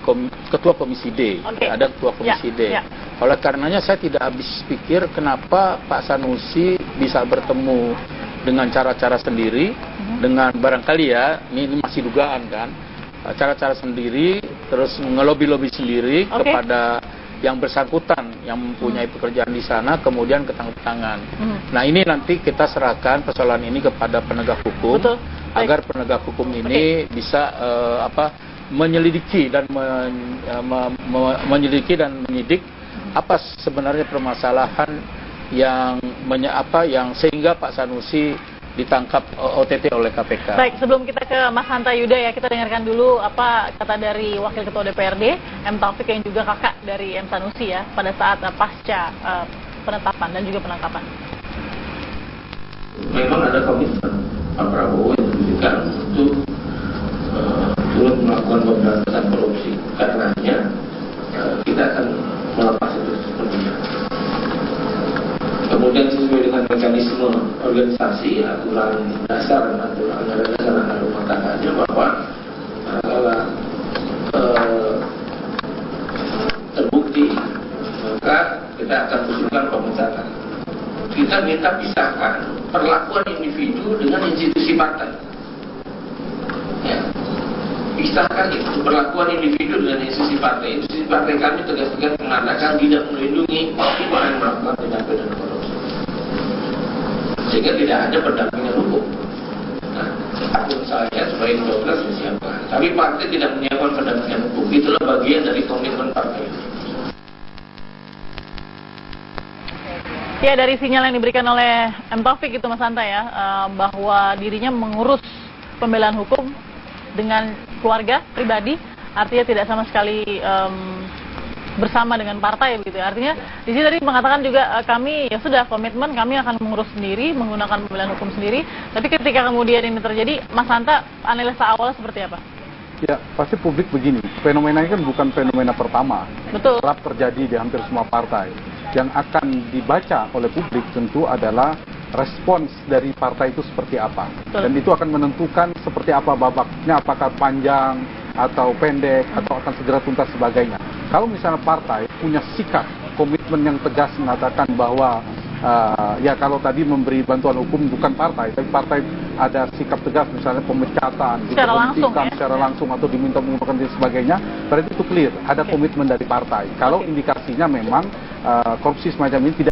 Ketua Komisi D. Ada Ketua Komisi D. Oleh karenanya saya tidak habis pikir kenapa Pak Sanusi bisa bertemu dengan cara-cara sendiri, dengan barangkali ya, ini masih dugaan kan, cara-cara sendiri, terus ngelobi-lobi sendiri kepada yang bersangkutan, yang mempunyai pekerjaan di sana, kemudian ketangkep tangan. Nah, ini nanti kita serahkan persoalan ini kepada penegak hukum, agar penegak hukum ini bisa menyelidiki dan menyidik apa sebenarnya permasalahan yang sehingga Pak Sanusi ditangkap OTT oleh KPK. Baik, sebelum kita ke Mas Hanta Yuda ya, kita dengarkan dulu apa kata dari Wakil Ketua DPRD M. Taufik yang juga kakak dari M. Sanusi ya pada saat pasca penetapan dan juga penangkapan. Memang ada komitmen Pak Prabowo yang diberikan untuk turut melakukan pemberantasan korupsi. Karenanya kita akan melepas itu sepenuhnya. Kemudian sesuai dengan mekanisme organisasi, aturan dasar rumah tangganya bahwa kalau terbukti maka kita akan usulkan pemecatan. Kita minta pisahkan perlakuan individu dengan institusi partai. Ya. Pisahkan itu perlakuan individu dengan institusi partai. Institusi partai kami tegas-tegas mengatakan tidak melindungi orang yang melakukan tindak pidana korupsi. Sehingga tidak ada pendampingan hukum. Nah, akun saya sebagai 12 disiapkan. Tapi partai tidak menyiapkan pendampingan hukum. Itulah bagian dari komitmen partai. Ya, dari sinyal yang diberikan oleh M. Taufik itu Mas Hanta ya, bahwa dirinya mengurus pembelaan hukum dengan keluarga pribadi, artinya tidak sama sekali bersama dengan partai begitu ya. Artinya di sini tadi mengatakan juga kami ya sudah komitmen, kami akan mengurus sendiri, menggunakan pembelaan hukum sendiri. Tapi ketika kemudian ini terjadi, Mas Hanta analisa awalnya seperti apa? Ya, pasti publik begini. Fenomena ini kan bukan fenomena pertama. Betul. Kerap terjadi di hampir semua partai. Yang akan dibaca oleh publik tentu adalah respons dari partai itu seperti apa. Betul. Dan itu akan menentukan seperti apa babaknya, apakah panjang atau pendek atau akan segera tuntas sebagainya. Kalau misalnya partai punya sikap, komitmen yang tegas mengatakan bahwa ya kalau tadi memberi bantuan hukum bukan partai, tapi partai ada sikap tegas misalnya pemecatan, secara langsung atau diminta mengundurkan dan sebagainya, berarti itu clear, ada komitmen dari partai. Kalau indikasinya memang korupsi semacam ini tidak